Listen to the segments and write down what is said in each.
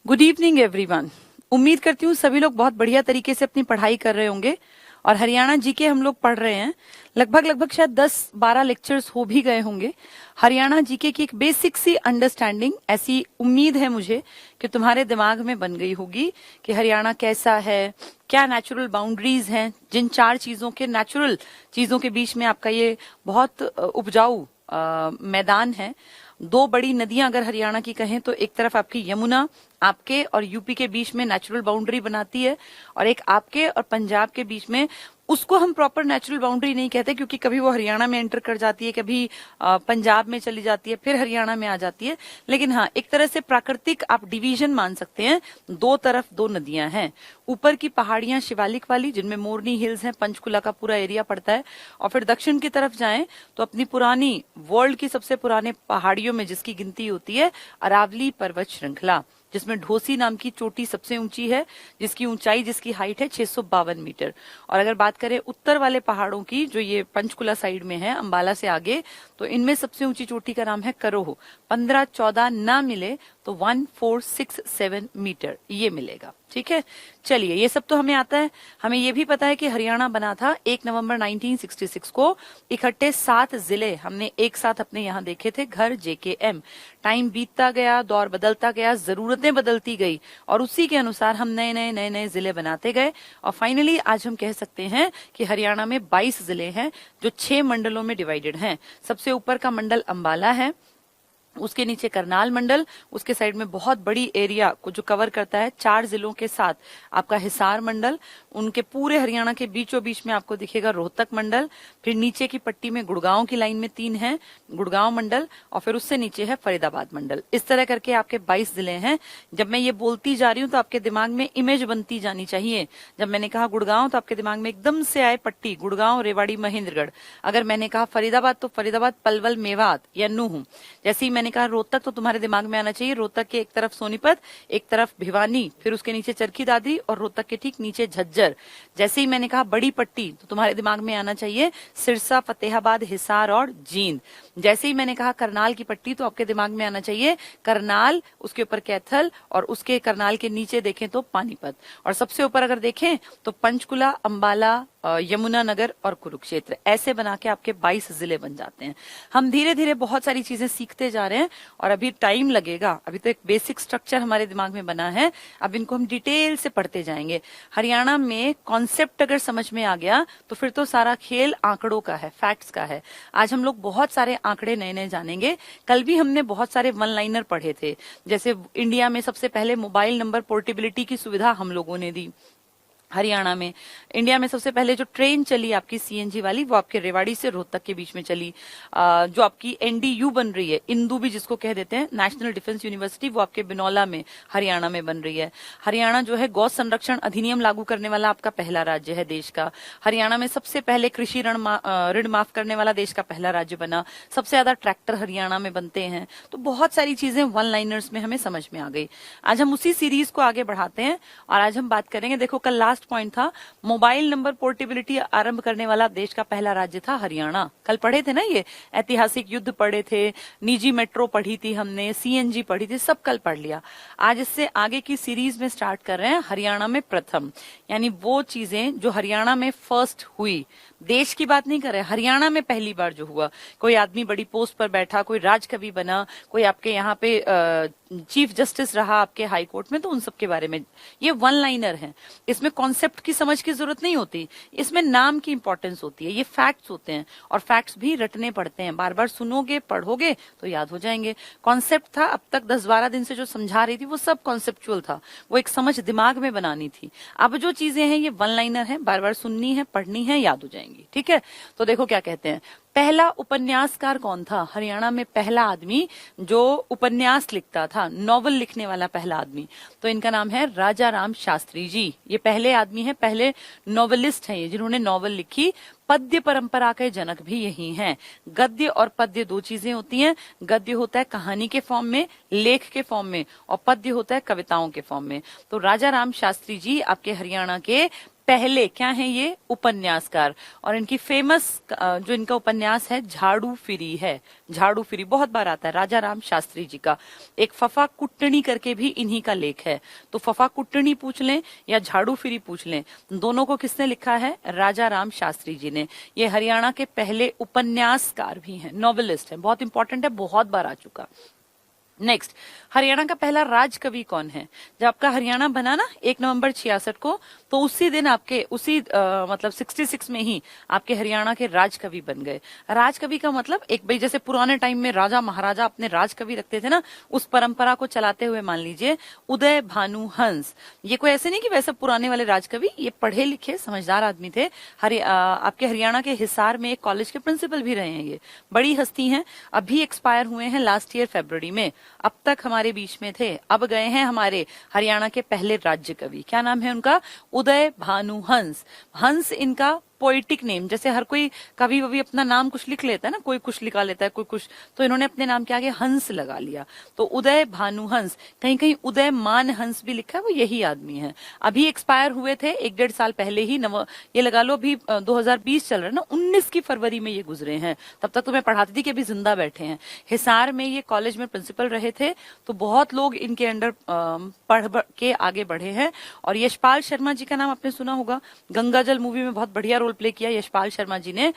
Good evening everyone. उम्मीद करती हूँ सभी लोग बहुत बढ़िया तरीके से अपनी पढ़ाई कर रहे होंगे और हरियाणा जीके हम लोग पढ़ रहे हैं। लगभग शायद 10-12 लेक्चर्स हो भी गए होंगे। हरियाणा जीके की एक बेसिक सी अंडरस्टैंडिंग ऐसी उम्मीद है मुझे कि तुम्हारे दिमाग में बन गई होगी कि हरियाणा कैसा है, क्या नेचुरल बाउंड्रीज हैं, जिन 4 चीजों के नेचुरल चीजों के बीच में आपका ये बहुत उपजाऊ मैदान है। 2 बड़ी नदियां अगर हरियाणा की कहें तो एक तरफ आपकी यमुना आपके और यूपी के बीच में नेचुरल बाउंड्री बनाती है और एक आपके और पंजाब के बीच में, उसको हम प्रॉपर नेचुरल बाउंड्री नहीं कहते क्योंकि कभी वो हरियाणा में एंटर कर जाती है, कभी पंजाब में चली जाती है, फिर हरियाणा में आ जाती है। लेकिन हाँ, एक तरह से प्राकृतिक आप डिवीजन मान सकते हैं। 2 तरफ 2 नदियां हैं। ऊपर की पहाड़ियां शिवालिक वाली जिनमें मोरनी हिल्स हैं, पंचकुला का पूरा एरिया पड़ता है, और फिर दक्षिण की तरफ जाएं तो अपनी पुरानी वर्ल्ड की सबसे पुराने पहाड़ियों में जिसकी गिनती होती है अरावली पर्वत श्रृंखला, जिसमें ढोसी नाम की चोटी सबसे ऊंची है, जिसकी हाइट है 652 मीटर। और अगर बात करें उत्तर वाले पहाड़ों की, जो ये पंचकुला साइड में है अंबाला से आगे, तो इनमें सबसे ऊंची चोटी का नाम है करोह। 15-14 ना मिले तो 1467 मीटर ये मिलेगा। ठीक है, चलिए ये सब तो हमें आता है। हमें ये भी पता है कि हरियाणा बना था 1 नवंबर 1966 को। इकट्ठे 7 जिले हमने एक साथ अपने यहाँ देखे थे, घर JKM। टाइम बीतता गया, दौर बदलता गया, जरूरतें बदलती गई और उसी के अनुसार हम नए जिले बनाते गए और फाइनली आज हम कह सकते हैं कि हरियाणा में 22 जिले हैं जो 6 मंडलों में डिवाइडेड हैं। सबसे ऊपर का मंडल अंबाला है, उसके नीचे करनाल मंडल, उसके साइड में बहुत बड़ी एरिया को जो कवर करता है 4 जिलों के साथ आपका हिसार मंडल, उनके पूरे हरियाणा के बीचों बीच में आपको दिखेगा रोहतक मंडल, फिर नीचे की पट्टी में गुड़गांव की लाइन में 3 है गुड़गांव मंडल, और फिर उससे नीचे है फरीदाबाद मंडल। इस तरह करके आपके 22 जिले हैं। जब मैं ये बोलती जा रही हूँ तो आपके दिमाग में इमेज बनती जानी चाहिए। जब मैंने कहा गुड़गांव तो आपके दिमाग में एकदम से आए पट्टी गुड़गांव, रेवाड़ी, महेंद्रगढ़। अगर मैंने कहा फरीदाबाद तो फरीदाबाद, पलवल, मेवात या नूह। जैसे ही मैंने कहा रोहतक तो तुम्हारे दिमाग में आना चाहिए रोहतक के एक तरफ सोनीपत, एक तरफ भिवानी, फिर उसके नीचे चरखी दादरी और रोहतक के ठीक नीचे झज्जर। जैसे ही मैंने कहा बड़ी पट्टी तो तुम्हारे दिमाग में आना चाहिए सिरसा, फतेहाबाद, हिसार और जींद। जैसे ही मैंने कहा करनाल की पट्टी तो आपके दिमाग में आना चाहिए करनाल, उसके ऊपर कैथल और उसके करनाल के नीचे देखें तो पानीपत, और सबसे ऊपर अगर देखें तो पंचकुला, अंबाला, यमुनानगर और कुरुक्षेत्र। ऐसे बना के आपके 22 जिले बन जाते हैं। हम धीरे धीरे बहुत सारी चीजें सीखते जा रहे हैं और अभी टाइम लगेगा। अभी तो एक बेसिक स्ट्रक्चर हमारे दिमाग में बना है, अब इनको हम डिटेल से पढ़ते जाएंगे। हरियाणा में कॉन्सेप्ट अगर समझ में आ गया तो फिर तो सारा खेल आंकड़ों का है, फैक्ट्स का है। आज हम लोग बहुत सारे आंकड़े नए जानेंगे। कल भी हमने बहुत सारे वन लाइनर पढ़े थे, जैसे इंडिया में सबसे पहले मोबाइल नंबर पोर्टेबिलिटी की सुविधा हम लोगों ने दी। हरियाणा में इंडिया में सबसे पहले जो ट्रेन चली आपकी CNG वाली, वो आपके रेवाड़ी से रोहतक के बीच में चली। जो आपकी NDU बन रही है, इंदू भी जिसको कह देते हैं, नेशनल डिफेंस यूनिवर्सिटी, वो आपके बिनौला में हरियाणा में बन रही है। हरियाणा जो है गौ संरक्षण अधिनियम लागू करने वाला आपका पहला राज्य है देश का। हरियाणा में सबसे पहले कृषि ऋण माफ करने वाला देश का पहला राज्य बना। सबसे ज्यादा ट्रैक्टर हरियाणा में बनते हैं। तो बहुत सारी चीजें वन लाइनर्स में हमें समझ में आ गई। आज हम उसी सीरीज को आगे बढ़ाते हैं और आज हम बात करेंगे, देखो कल लास्ट पॉइंट था मोबाइल नंबर पोर्टेबिलिटी आरंभ करने वाला देश का पहला राज्य था हरियाणा। कल पढ़े थे ना, ये ऐतिहासिक युद्ध पढ़े थे, निजी मेट्रो पढ़ी थी हमने, CNG पढ़ी थी, सब कल पढ़ लिया। आज इससे आगे की सीरीज में स्टार्ट कर रहे हैं हरियाणा में प्रथम, यानी वो चीजें जो हरियाणा में फर्स्ट हुई। देश की बात नहीं कर रहे, हरियाणा में पहली बार जो हुआ, कोई आदमी बड़ी पोस्ट पर बैठा, कोई राजकवि बना, कोई आपके यहाँ पे चीफ जस्टिस रहा आपके हाई कोर्ट में, तो उन सब के बारे में। ये वन लाइनर है, इसमें कॉन्सेप्ट की समझ की जरूरत नहीं होती, इसमें नाम की इंपॉर्टेंस होती है। ये फैक्ट्स होते हैं और फैक्ट्स भी रटने पड़ते हैं, बार बार सुनोगे पढ़ोगे तो याद हो जाएंगे। कॉन्सेप्ट था अब तक 10-12 दिन से जो समझा रही थी वो सब कॉन्सेप्चुअल था, वो एक समझ दिमाग में बनानी थी। अब जो चीजें हैं ये वन लाइनर है, बार बार सुननी है, पढ़नी है, याद हो जाएंगी। ठीक है, तो देखो क्या कहते हैं। पहला उपन्यासकार कौन था? हरियाणा में पहला आदमी जो उपन्यास लिखता था, नॉवल लिखने वाला पहला आदमी, तो इनका नाम है राजा राम शास्त्री जी। ये पहले आदमी है, पहले नॉवेलिस्ट हैं ये, जिन्होंने नॉवल लिखी। पद्य परंपरा के जनक भी यही हैं। गद्य और पद्य 2 चीजें होती हैं। गद्य होता है कहानी के फॉर्म में, लेख के फॉर्म में, और पद्य होता है कविताओं के फॉर्म में। तो राजा राम शास्त्री जी आपके हरियाणा के पहले क्या है ये उपन्यासकार। और इनकी फेमस जो इनका उपन्यास है झाड़ू फिरी है। झाड़ू फिरी बहुत बार आता है, राजा राम शास्त्री जी का। एक फफा कुट्टनी करके भी इन्हीं का लेख है। तो फफा कुट्टनी पूछ लें या झाड़ू फिरी पूछ लें, दोनों को किसने लिखा है? राजा राम शास्त्री जी ने। ये हरियाणा के पहले उपन्यासकार भी हैं, नॉवेलिस्ट हैं, बहुत इंपॉर्टेंट है, बहुत बार आ चुका। नेक्स्ट, हरियाणा का पहला राजकवि कौन है? जब आपका हरियाणा बना ना 1 नवंबर 66 को, तो उसी दिन आपके मतलब 66 में ही आपके हरियाणा के राजकवि बन गए। राजकवि का मतलब एक भाई जैसे पुराने टाइम में राजा महाराजा अपने राजकवि रखते थे ना, उस परंपरा को चलाते हुए मान लीजिए उदय भानु हंस। ये कोई ऐसे नहीं कि वैसे पुराने वाले राजकवि, ये पढ़े लिखे समझदार आदमी थे। आपके हरियाणा के हिसार में एक कॉलेज के प्रिंसिपल भी रहे हैं। ये बड़ी हस्ती हैं, अभी एक्सपायर हुए हैं लास्ट ईयर फरवरी में। अब तक हमारे बीच में थे, अब गए हैं हमारे हरियाणा के पहले राज्य कवि। क्या नाम है उनका? उदय भानु हंस। हंस इनका पोइटिक नेम, जैसे हर कोई कवि ववि अपना नाम कुछ लिख लेता है ना, कोई कुछ लिखा लेता है, कोई कुछ, तो इन्होंने अपने नाम के आगे हंस लगा लिया। तो उदय भानु हंस, कहीं कहीं उदय मान हंस भी लिखा है, वो यही आदमी है। अभी एक्सपायर हुए थे 1-1.5 साल पहले ही। ये लगा लो अभी 2020 चल रहा है ना, 19 की फरवरी में ये गुजरे हैं। तब तक तो मैं पढ़ाती थी कि अभी जिंदा बैठे हैं। हिसार में ये कॉलेज में प्रिंसिपल रहे थे, तो बहुत लोग इनके अंडर पढ़ के आगे बढ़े हैं। और यशपाल शर्मा जी का नाम आपने सुना होगा, गंगाजल मूवी में बहुत बढ़िया रोल प्ले किया यशपाल शर्मा जी ने।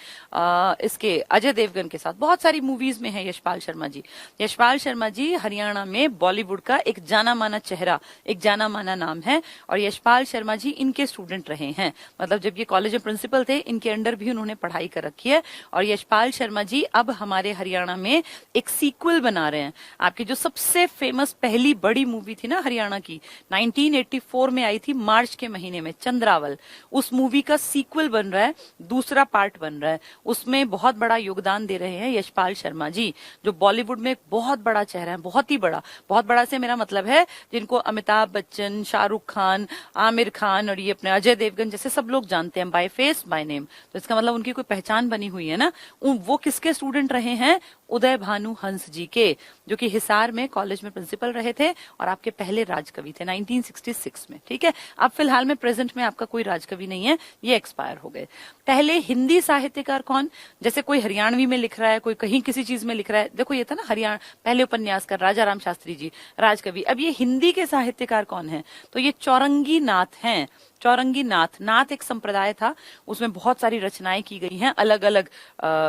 इसके अजय देवगन के साथ बहुत सारी मूवीज में है यशपाल शर्मा जी। यशपाल शर्मा जी हरियाणा में बॉलीवुड का एक जाना माना चेहरा, एक जाना माना नाम है। और यशपाल शर्मा जी इनके स्टूडेंट रहे हैं, मतलब जब ये कॉलेज में प्रिंसिपल थे, इनके अंडर भी उन्होंने पढ़ाई कर रखी है। और यशपाल शर्मा जी अब हमारे हरियाणा में एक सीक्वल बना रहे हैं। आपकी जो सबसे फेमस पहली बड़ी मूवी थी ना हरियाणा की, 1984 में आई थी मार्च के महीने में, चंद्रावल, उस मूवी का सीक्वल बन रहा है, दूसरा पार्ट बन रहा है। उसमें बहुत बड़ा योगदान दे रहे हैं यशपाल शर्मा जी, जो बॉलीवुड में एक बहुत बड़ा चेहरा है, बहुत ही बड़ा। बहुत बड़ा से मेरा मतलब है जिनको अमिताभ बच्चन, शाहरुख खान, आमिर खान और ये अपने अजय देवगन जैसे सब लोग जानते हैं बाय फेस बाय नेम। तो इसका मतलब उनकी कोई पहचान बनी हुई है ना। वो किसके स्टूडेंट रहे हैं? उदय भानु हंस जी के, जो कि हिसार में कॉलेज में प्रिंसिपल रहे थे और आपके पहले राजकवि थे 1966 में। ठीक है, अब फिलहाल में प्रेजेंट में आपका कोई राजकवि नहीं है, ये एक्सपायर हो गए। पहले हिंदी साहित्यकार कौन? जैसे कोई हरियाणवी में लिख रहा है, कोई कहीं किसी चीज में लिख रहा है। देखो ये था ना हरियाणा पहले उपन्यासकार राजा राम शास्त्री जी, राजकवि। अब ये हिंदी के साहित्यकार कौन है? तो ये चौरंगी नाथ हैं। चौरंगी नाथ, नाथ एक संप्रदाय था, उसमें बहुत सारी रचनाएं की गई हैं अलग अलग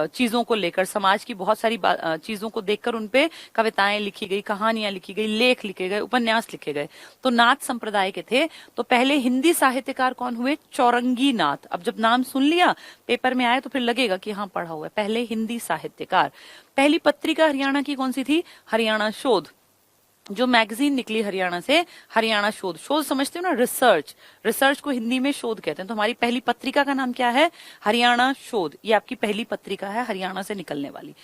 चीजों को लेकर, समाज की बहुत सारी चीजों को देखकर उनपे कविताएं लिखी गई, कहानियां लिखी गई, लेख लिखे गए, उपन्यास लिखे गए। तो नाथ संप्रदाय के थे। तो पहले हिंदी साहित्यकार कौन हुए? चौरंगी नाथ। अब जब नाम सुन लिया पेपर में आए तो फिर लगेगा कि हाँ पढ़ा हुआ है। पहले हिंदी साहित्यकार। पहली पत्रिका हरियाणा की कौन सी थी? हरियाणा शोध। जो मैगजीन निकली हरियाणा से, हरियाणा शोध। शोध समझते हो ना, रिसर्च। रिसर्च को हिंदी में शोध कहते हैं। तो हमारी पहली पत्रिका का नाम क्या है? हरियाणा शोध। ये आपकी पहली पत्रिका है हरियाणा से निकलने वाली।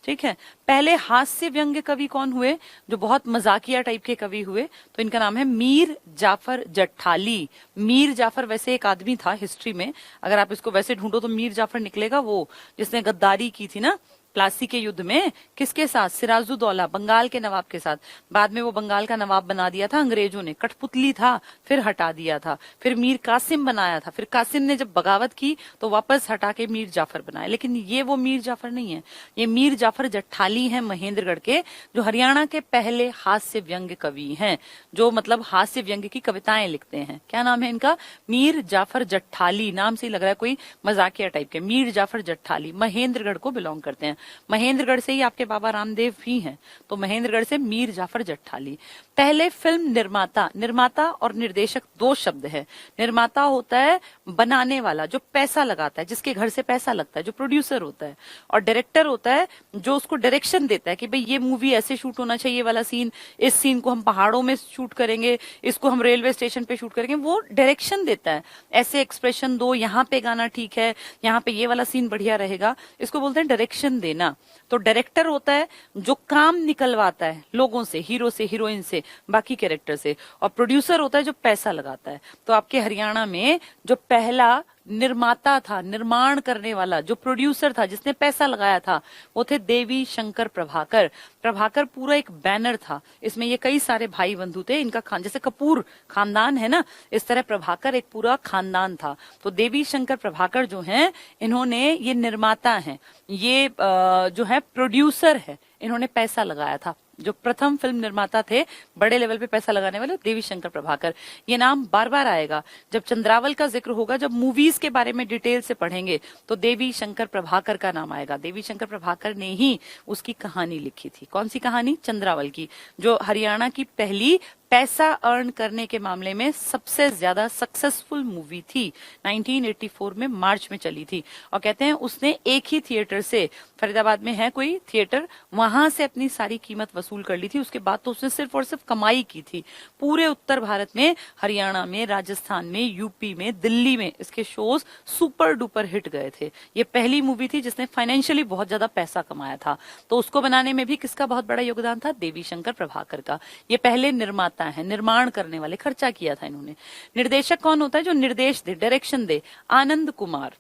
ठीक है। पहले हास्य व्यंग्य कवि कौन हुए, जो बहुत मजाकिया टाइप के कवि हुए? तो इनका नाम है मीर जाफर जट्ठाली। मीर जाफर वैसे एक आदमी था हिस्ट्री में, अगर आप इसको वैसे ढूंढो तो मीर जाफर निकलेगा, वो जिसने गद्दारी की थी ना प्लासी के युद्ध में। किसके साथ? सिराजुद्दौला, बंगाल के नवाब के साथ। बाद में वो बंगाल का नवाब बना दिया था अंग्रेजों ने, कठपुतली था, फिर हटा दिया था। फिर मीर कासिम बनाया था, फिर कासिम ने जब बगावत की तो वापस हटा के मीर जाफर बनाया। लेकिन ये वो मीर जाफर नहीं है, ये मीर जाफर जट्ठाली हैं महेंद्रगढ़ के, जो हरियाणा के पहले हास्य व्यंग्य कवि हैं, जो मतलब हास्य व्यंग्य की कविताएं लिखते हैं। क्या नाम है इनका? मीर जाफर जट्ठाली। नाम से ही लग रहा है कोई मजाकिया टाइप के। मीर जाफर जट्ठाली महेंद्रगढ़ को बिलोंग करते हैं। महेंद्रगढ़ से ही आपके बाबा रामदेव भी हैं, तो महेंद्रगढ़ से मीर जाफर जट्ठाली। पहले फिल्म निर्माता। निर्माता और निर्देशक दो शब्द है। निर्माता होता है बनाने वाला, जो पैसा लगाता है, जिसके घर से पैसा लगता है, जो प्रोड्यूसर होता है। और डायरेक्टर होता है जो उसको डायरेक्शन देता है कि भाई ये मूवी ऐसे शूट होना चाहिए, वाला सीन, इस सीन को हम पहाड़ों में शूट करेंगे, इसको हम रेलवे स्टेशन पे शूट करेंगे। वो डायरेक्शन देता है, ऐसे एक्सप्रेशन दो, यहाँ पे गाना ठीक है, यहाँ पे ये वाला सीन बढ़िया रहेगा, इसको बोलते हैं डायरेक्शन देना। तो डायरेक्टर होता है जो काम निकलवाता है लोगों से, हीरो से, हीरोइन से, बाकी कैरेक्टर से। और प्रोड्यूसर होता है जो पैसा लगाता है। तो आपके हरियाणा में जो पहला निर्माता था, निर्माण करने वाला, जो प्रोड्यूसर था, जिसने पैसा लगाया था, वो थे देवी शंकर प्रभाकर। प्रभाकर पूरा एक बैनर था, इसमें ये कई सारे भाई बंधु थे, इनका जैसे कपूर खानदान है ना, इस तरह प्रभाकर एक पूरा खानदान था। तो देवी शंकर प्रभाकर जो हैं, इन्होंने, ये निर्माता हैं, ये जो है प्रोड्यूसर है, इन्होंने पैसा लगाया था। जो प्रथम फिल्म निर्माता थे बड़े लेवल पे पैसा लगाने वाले, देवी शंकर प्रभाकर। ये नाम बार बार आएगा जब चंद्रावल का जिक्र होगा, जब मूवीज के बारे में डिटेल से पढ़ेंगे तो देवी शंकर प्रभाकर का नाम आएगा। देवी शंकर प्रभाकर ने ही उसकी कहानी लिखी थी। कौन सी कहानी? चंद्रावल की, जो हरियाणा की पहली पैसा अर्न करने के मामले में सबसे ज्यादा सक्सेसफुल मूवी थी। 1984 में मार्च में चली थी, और कहते हैं उसने एक ही थिएटर से, फरीदाबाद में है कोई थिएटर, वहां से अपनी सारी कीमत वसूल कर ली थी। उसके बाद तो उसने सिर्फ और सिर्फ कमाई की थी। पूरे उत्तर भारत में, हरियाणा में, राजस्थान में, यूपी में, दिल्ली में इसके शोज सुपर डुपर हिट गए थे। ये पहली मूवी थी जिसने फाइनेंशियली बहुत ज्यादा पैसा कमाया था। तो उसको बनाने में भी किसका बहुत बड़ा योगदान था? देवी शंकर प्रभाकर का। ये पहले निर्माता है, निर्माण करने वाले, खर्चा किया था इन्होंने। निर्देशक कौन होता है? जो निर्देश दे, डायरेक्शन दे, आनंद कुमार।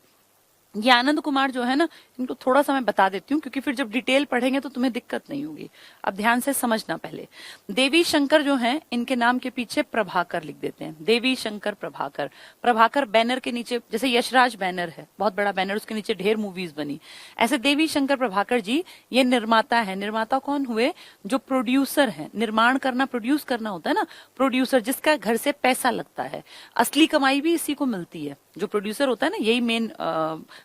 ये आनंद कुमार जो है ना, इनको थोड़ा सा मैं बता देती हूँ, क्योंकि फिर जब डिटेल पढ़ेंगे तो तुम्हें दिक्कत नहीं होगी। अब ध्यान से समझना पहले। देवी शंकर जो हैं, इनके नाम के पीछे प्रभाकर लिख देते हैं, देवी शंकर प्रभाकर। प्रभाकर बैनर के नीचे, जैसे यशराज बैनर है, बहुत बड़ा बैनर, उसके नीचे ढेर मूवीज बनी, ऐसे देवी शंकर प्रभाकर जी ये निर्माता है। निर्माता कौन हुए? जो प्रोड्यूसर है। निर्माण करना, प्रोड्यूस करना होता है ना, प्रोड्यूसर, जिसका घर से पैसा लगता है। असली कमाई भी इसी को मिलती है। जो प्रोड्यूसर होता है ना, यही मेन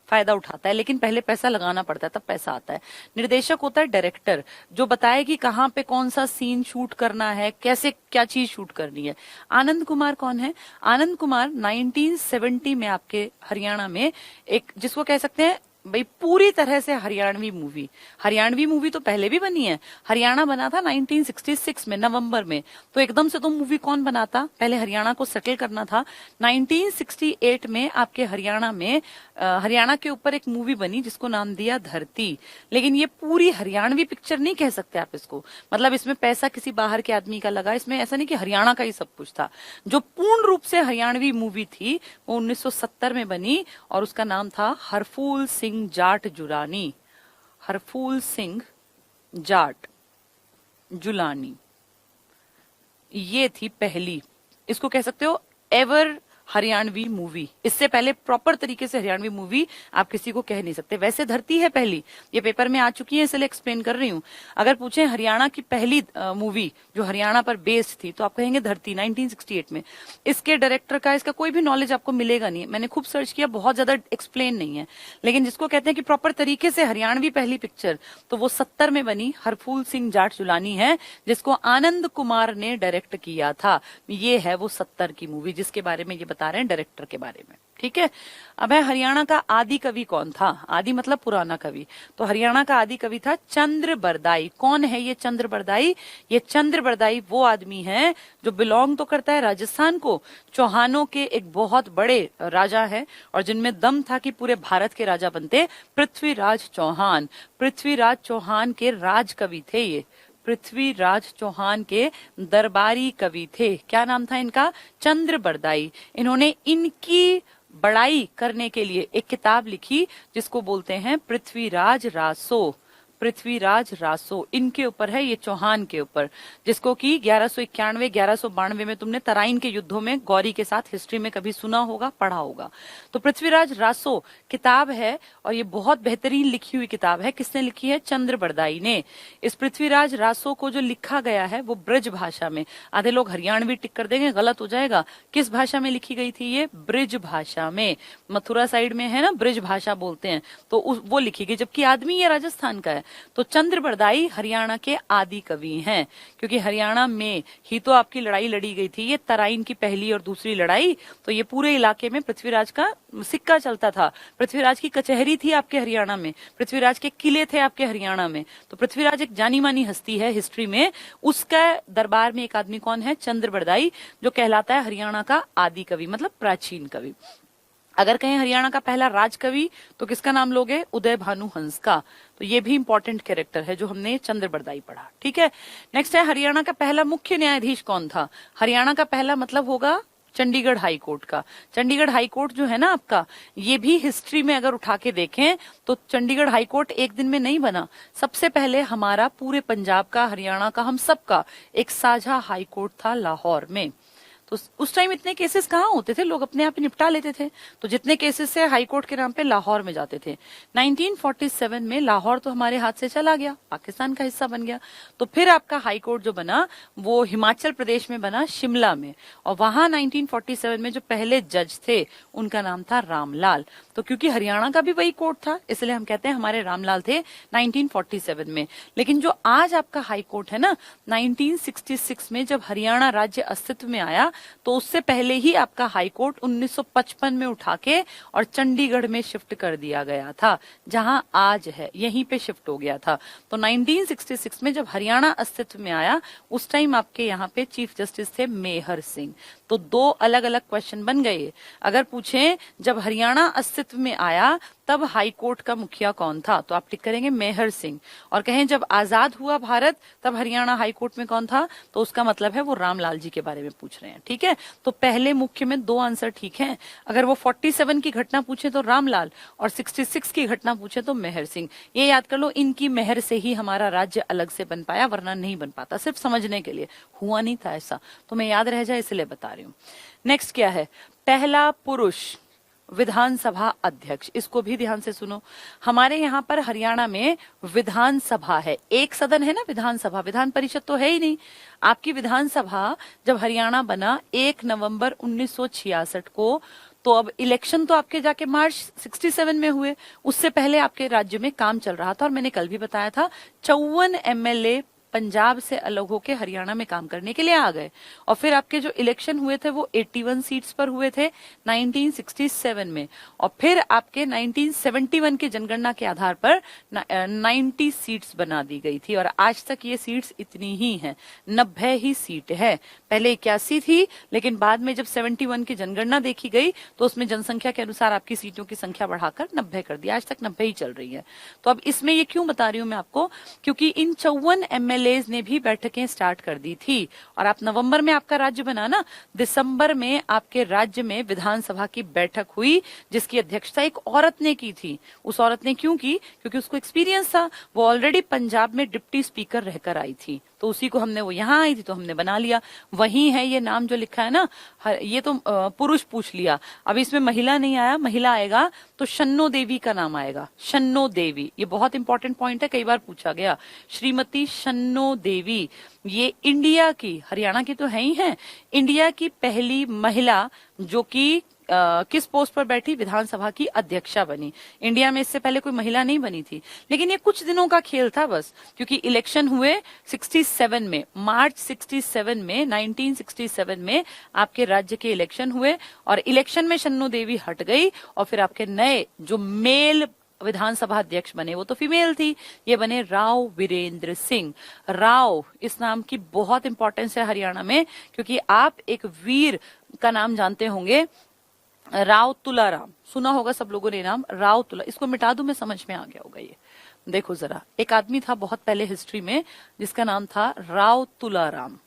फायदा उठाता है, लेकिन पहले पैसा लगाना पड़ता है, तब पैसा आता है। निर्देशक होता है डायरेक्टर, जो बताए कि कहाँ पे कौन सा सीन शूट करना है, कैसे क्या चीज शूट करनी है। आनंद कुमार कौन है? आनंद कुमार 1970 में आपके हरियाणा में एक, जिसको कह सकते हैं भाई पूरी तरह से हरियाणवी मूवी। हरियाणवी मूवी तो पहले भी बनी है, हरियाणा बना था 1966 में नवंबर में। तो एकदम से तो मूवी कौन बनाता? पहले हरियाणा को सेटल करना था। 1968 में आपके हरियाणा में हरियाणा के ऊपर एक मूवी बनी जिसको नाम दिया धरती। लेकिन ये पूरी हरियाणवी पिक्चर नहीं कह सकते आप इसको, मतलब इसमें पैसा किसी बाहर के आदमी का लगा, इसमें ऐसा नहीं कि हरियाणा का ही सब कुछ था। जो पूर्ण रूप से हरियाणवी मूवी थी वो 1970 में बनी, और उसका नाम था हरफूल सिंह जाट जुलानी। हरफूल सिंह जाट जुलानी, ये थी पहली, इसको कह सकते हो एवर हरियाणवी मूवी। इससे पहले प्रॉपर तरीके से हरियाणवी मूवी आप किसी को कह नहीं सकते। वैसे धरती है पहली, ये पेपर में आ चुकी है, इसलिए एक्सप्लेन कर रही हूं। अगर पूछे हरियाणा की पहली मूवी जो हरियाणा पर बेस्ड थी, तो आप कहेंगे धरती, 1968 में। इसके डायरेक्टर का, इसका कोई भी नॉलेज आपको मिलेगा नहीं, मैंने खूब सर्च किया, बहुत ज्यादा एक्सप्लेन नहीं है। लेकिन जिसको कहते हैं कि प्रॉपर तरीके से हरियाणवी पहली पिक्चर, तो वो 70 में बनी, हरफूल सिंह जाट जुलानी है, जिसको आनंद कुमार ने डायरेक्ट किया था। ये है वो 70 की मूवी जिसके बारे में ये बता रहे हैं, डायरेक्टर के बारे में। ठीक है, अब है हरियाणा का आदि कवि कौन था? आदि मतलब पुराना कवि। तो हरियाणा का आदि कवि था चंद्र बरदाई। कौन है ये चंद्र बरदाई? ये चंद्र बरदाई वो आदमी है जो बिलोंग तो करता है राजस्थान को, चौहानों के एक बहुत बड़े राजा है, और जिनमें दम था कि पूरे भारत के राजा बनते। पृथ्वीराज चौहान, पृथ्वीराज चौहान के राज कवि थे ये, पृथ्वीराज चौहान के दरबारी कवि थे। क्या नाम था इनका? चंद्र बरदाई। इन्होंने इनकी बड़ाई करने के लिए एक किताब लिखी जिसको बोलते हैं पृथ्वीराज रासो। पृथ्वीराज रासो इनके ऊपर है, ये चौहान के ऊपर, जिसको कि 1191 1192 में तुमने तराइन के युद्धों में गौरी के साथ हिस्ट्री में कभी सुना होगा, पढ़ा होगा। तो पृथ्वीराज रासो किताब है, और ये बहुत बेहतरीन लिखी हुई किताब है। किसने लिखी है? चंद्र बरदाई ने। इस पृथ्वीराज रासो को जो लिखा गया है वो ब्रज भाषा में, आधे लोग हरियाणवी टिक कर देंगे, गलत हो जाएगा। किस भाषा में लिखी गई थी? ये ब्रज भाषा में। मथुरा साइड में है ना, ब्रज भाषा बोलते हैं, तो वो लिखी गई, जबकि आदमी ये राजस्थान का है। तो चंद्र बरदाई हरियाणा के आदि कवि हैं, क्योंकि हरियाणा में ही तो आपकी लड़ाई लड़ी गई थी, ये तराइन की पहली और दूसरी लड़ाई। तो ये पूरे इलाके में पृथ्वीराज का सिक्का चलता था, पृथ्वीराज की कचहरी थी आपके हरियाणा में, पृथ्वीराज के किले थे आपके हरियाणा में। तो पृथ्वीराज एक जानी मानी हस्ती है हिस्ट्री में। उसका दरबार में एक आदमी कौन है? चंद्र बरदाई, जो कहलाता है हरियाणा का आदि कवि, मतलब प्राचीन कवि। अगर कहें हरियाणा का पहला राजकवि तो किसका नाम लोगे? उदय भानु हंस का। तो ये भी इंपॉर्टेंट कैरेक्टर है जो हमने चंद्र बरदाई पढ़ा। ठीक है, नेक्स्ट है हरियाणा का पहला मुख्य न्यायाधीश कौन था? हरियाणा का पहला मतलब होगा चंडीगढ़ हाई कोर्ट का। चंडीगढ़ हाई कोर्ट जो है ना आपका, ये भी हिस्ट्री में अगर उठा के देखें तो चंडीगढ़ हाई कोर्ट एक दिन में नहीं बना। सबसे पहले हमारा पूरे पंजाब का, हरियाणा का, हम सब का एक साझा हाई कोर्ट था लाहौर में। तो उस टाइम इतने केसेस कहाँ होते थे, लोग अपने आप ही निपटा लेते थे। तो जितने केसेस है हाई कोर्ट के नाम पे लाहौर में जाते थे। 1947 में लाहौर तो हमारे हाथ से चला गया, पाकिस्तान का हिस्सा बन गया। तो फिर आपका हाई कोर्ट जो बना वो हिमाचल प्रदेश में बना, शिमला में। और वहां 1947 में जो पहले जज थे उनका नाम था रामलाल। तो क्योंकि हरियाणा का भी वही कोर्ट था, इसलिए हम कहते हैं हमारे रामलाल थे 1947 में। लेकिन जो आज आपका हाई कोर्ट है ना, 1966 में जब हरियाणा राज्य अस्तित्व में आया तो उससे पहले ही आपका हाई कोर्ट 1955 में उठा के और चंडीगढ़ में शिफ्ट कर दिया गया था, जहां आज है यहीं पे शिफ्ट हो गया था। तो 1966 में जब हरियाणा अस्तित्व में आया उस टाइम आपके यहाँ पे चीफ जस्टिस थे मेहर सिंह। तो दो अलग अलग क्वेश्चन बन गए। अगर पूछें जब हरियाणा अस्तित्व में आया तब हाई कोर्ट का मुखिया कौन था, तो आप टिक करेंगे मेहर सिंह। और कहें जब आजाद हुआ भारत तब हरियाणा हाई कोर्ट में कौन था, तो उसका मतलब है वो रामलाल जी के बारे में पूछ रहे हैं। ठीक है, तो पहले मुख्य में दो आंसर ठीक हैं। अगर वो 47 की घटना पूछे तो रामलाल, और 66 की घटना पूछे तो मेहर सिंह। ये याद कर लो, इनकी मेहर से ही हमारा राज्य अलग से बन पाया, वरना नहीं बन पाता। सिर्फ समझने के लिए, हुआ नहीं था ऐसा, तो मैं याद रह जाए इसलिए बता रही हूँ। नेक्स्ट क्या है, पहला पुरुष विधानसभा अध्यक्ष। इसको भी ध्यान से सुनो। हमारे यहाँ पर हरियाणा में विधानसभा है, एक सदन है ना विधानसभा, विधान परिषद तो है ही नहीं। आपकी विधानसभा जब हरियाणा बना 1 नवंबर 1966 को, तो अब इलेक्शन तो आपके जाके मार्च 67 में हुए। उससे पहले आपके राज्य में काम चल रहा था, और मैंने कल भी बताया था 54 MLA पंजाब से अलग होके हरियाणा में काम करने के लिए आ गए। और फिर आपके जो इलेक्शन हुए थे वो 81 सीट्स पर हुए थे 1967 में। और फिर आपके 1971 की जनगणना के आधार पर 90 सीट्स बना दी गई थी, और आज तक ये सीट्स इतनी ही हैं, 90 ही सीट है। पहले 81 थी, लेकिन बाद में जब 71 की जनगणना देखी गई तो उसमें जनसंख्या के अनुसार आपकी सीटों की संख्या बढ़ाकर 90 कर दी। आज तक 90 ही चल रही है। तो अब इसमें ये क्यों बता रही हूं मैं आपको, क्योंकि इन 54 MLA ने भी बैठकें स्टार्ट कर दी थी। और आप नवंबर में आपका राज्य बना ना, दिसंबर में आपके राज्य में विधानसभा की बैठक हुई, जिसकी अध्यक्षता एक औरत ने की थी। उस औरत ने क्यों की, क्योंकि उसको एक्सपीरियंस था, वो ऑलरेडी पंजाब में डिप्टी स्पीकर रहकर आई थी। तो उसी को हमने, वो यहाँ आई थी तो हमने बना लिया। वही है ये नाम जो लिखा है ना, ये तो पुरुष पूछ लिया। अब इसमें महिला नहीं आया, महिला आएगा तो शन्नो देवी का नाम आएगा। शन्नो देवी, ये बहुत इंपॉर्टेंट पॉइंट है, कई बार पूछा गया। श्रीमती शन्नो देवी, ये इंडिया की, हरियाणा की तो है ही है, इंडिया की पहली महिला जो कि किस पोस्ट पर बैठी, विधानसभा की अध्यक्षा बनी। इंडिया में इससे पहले कोई महिला नहीं बनी थी। लेकिन ये कुछ दिनों का खेल था बस, क्योंकि इलेक्शन हुए 67 में, मार्च 67 में, 1967 में आपके राज्य के इलेक्शन हुए, और इलेक्शन में शन्नो देवी हट गई, और फिर आपके नए जो मेल विधानसभा अध्यक्ष बने वो तो फीमेल थी, ये बने राव वीरेंद्र सिंह। राव, इस नाम की बहुत इंपॉर्टेंस है हरियाणा में, क्योंकि आप एक वीर का नाम जानते होंगे, राव तुलाराम, सुना होगा सब लोगों ने नाम राव तुला। इसको मिटा दूं, मैं समझ में आ गया होगा ये। देखो जरा, एक आदमी था बहुत पहले हिस्ट्री में जिसका नाम था राव तुलाराम।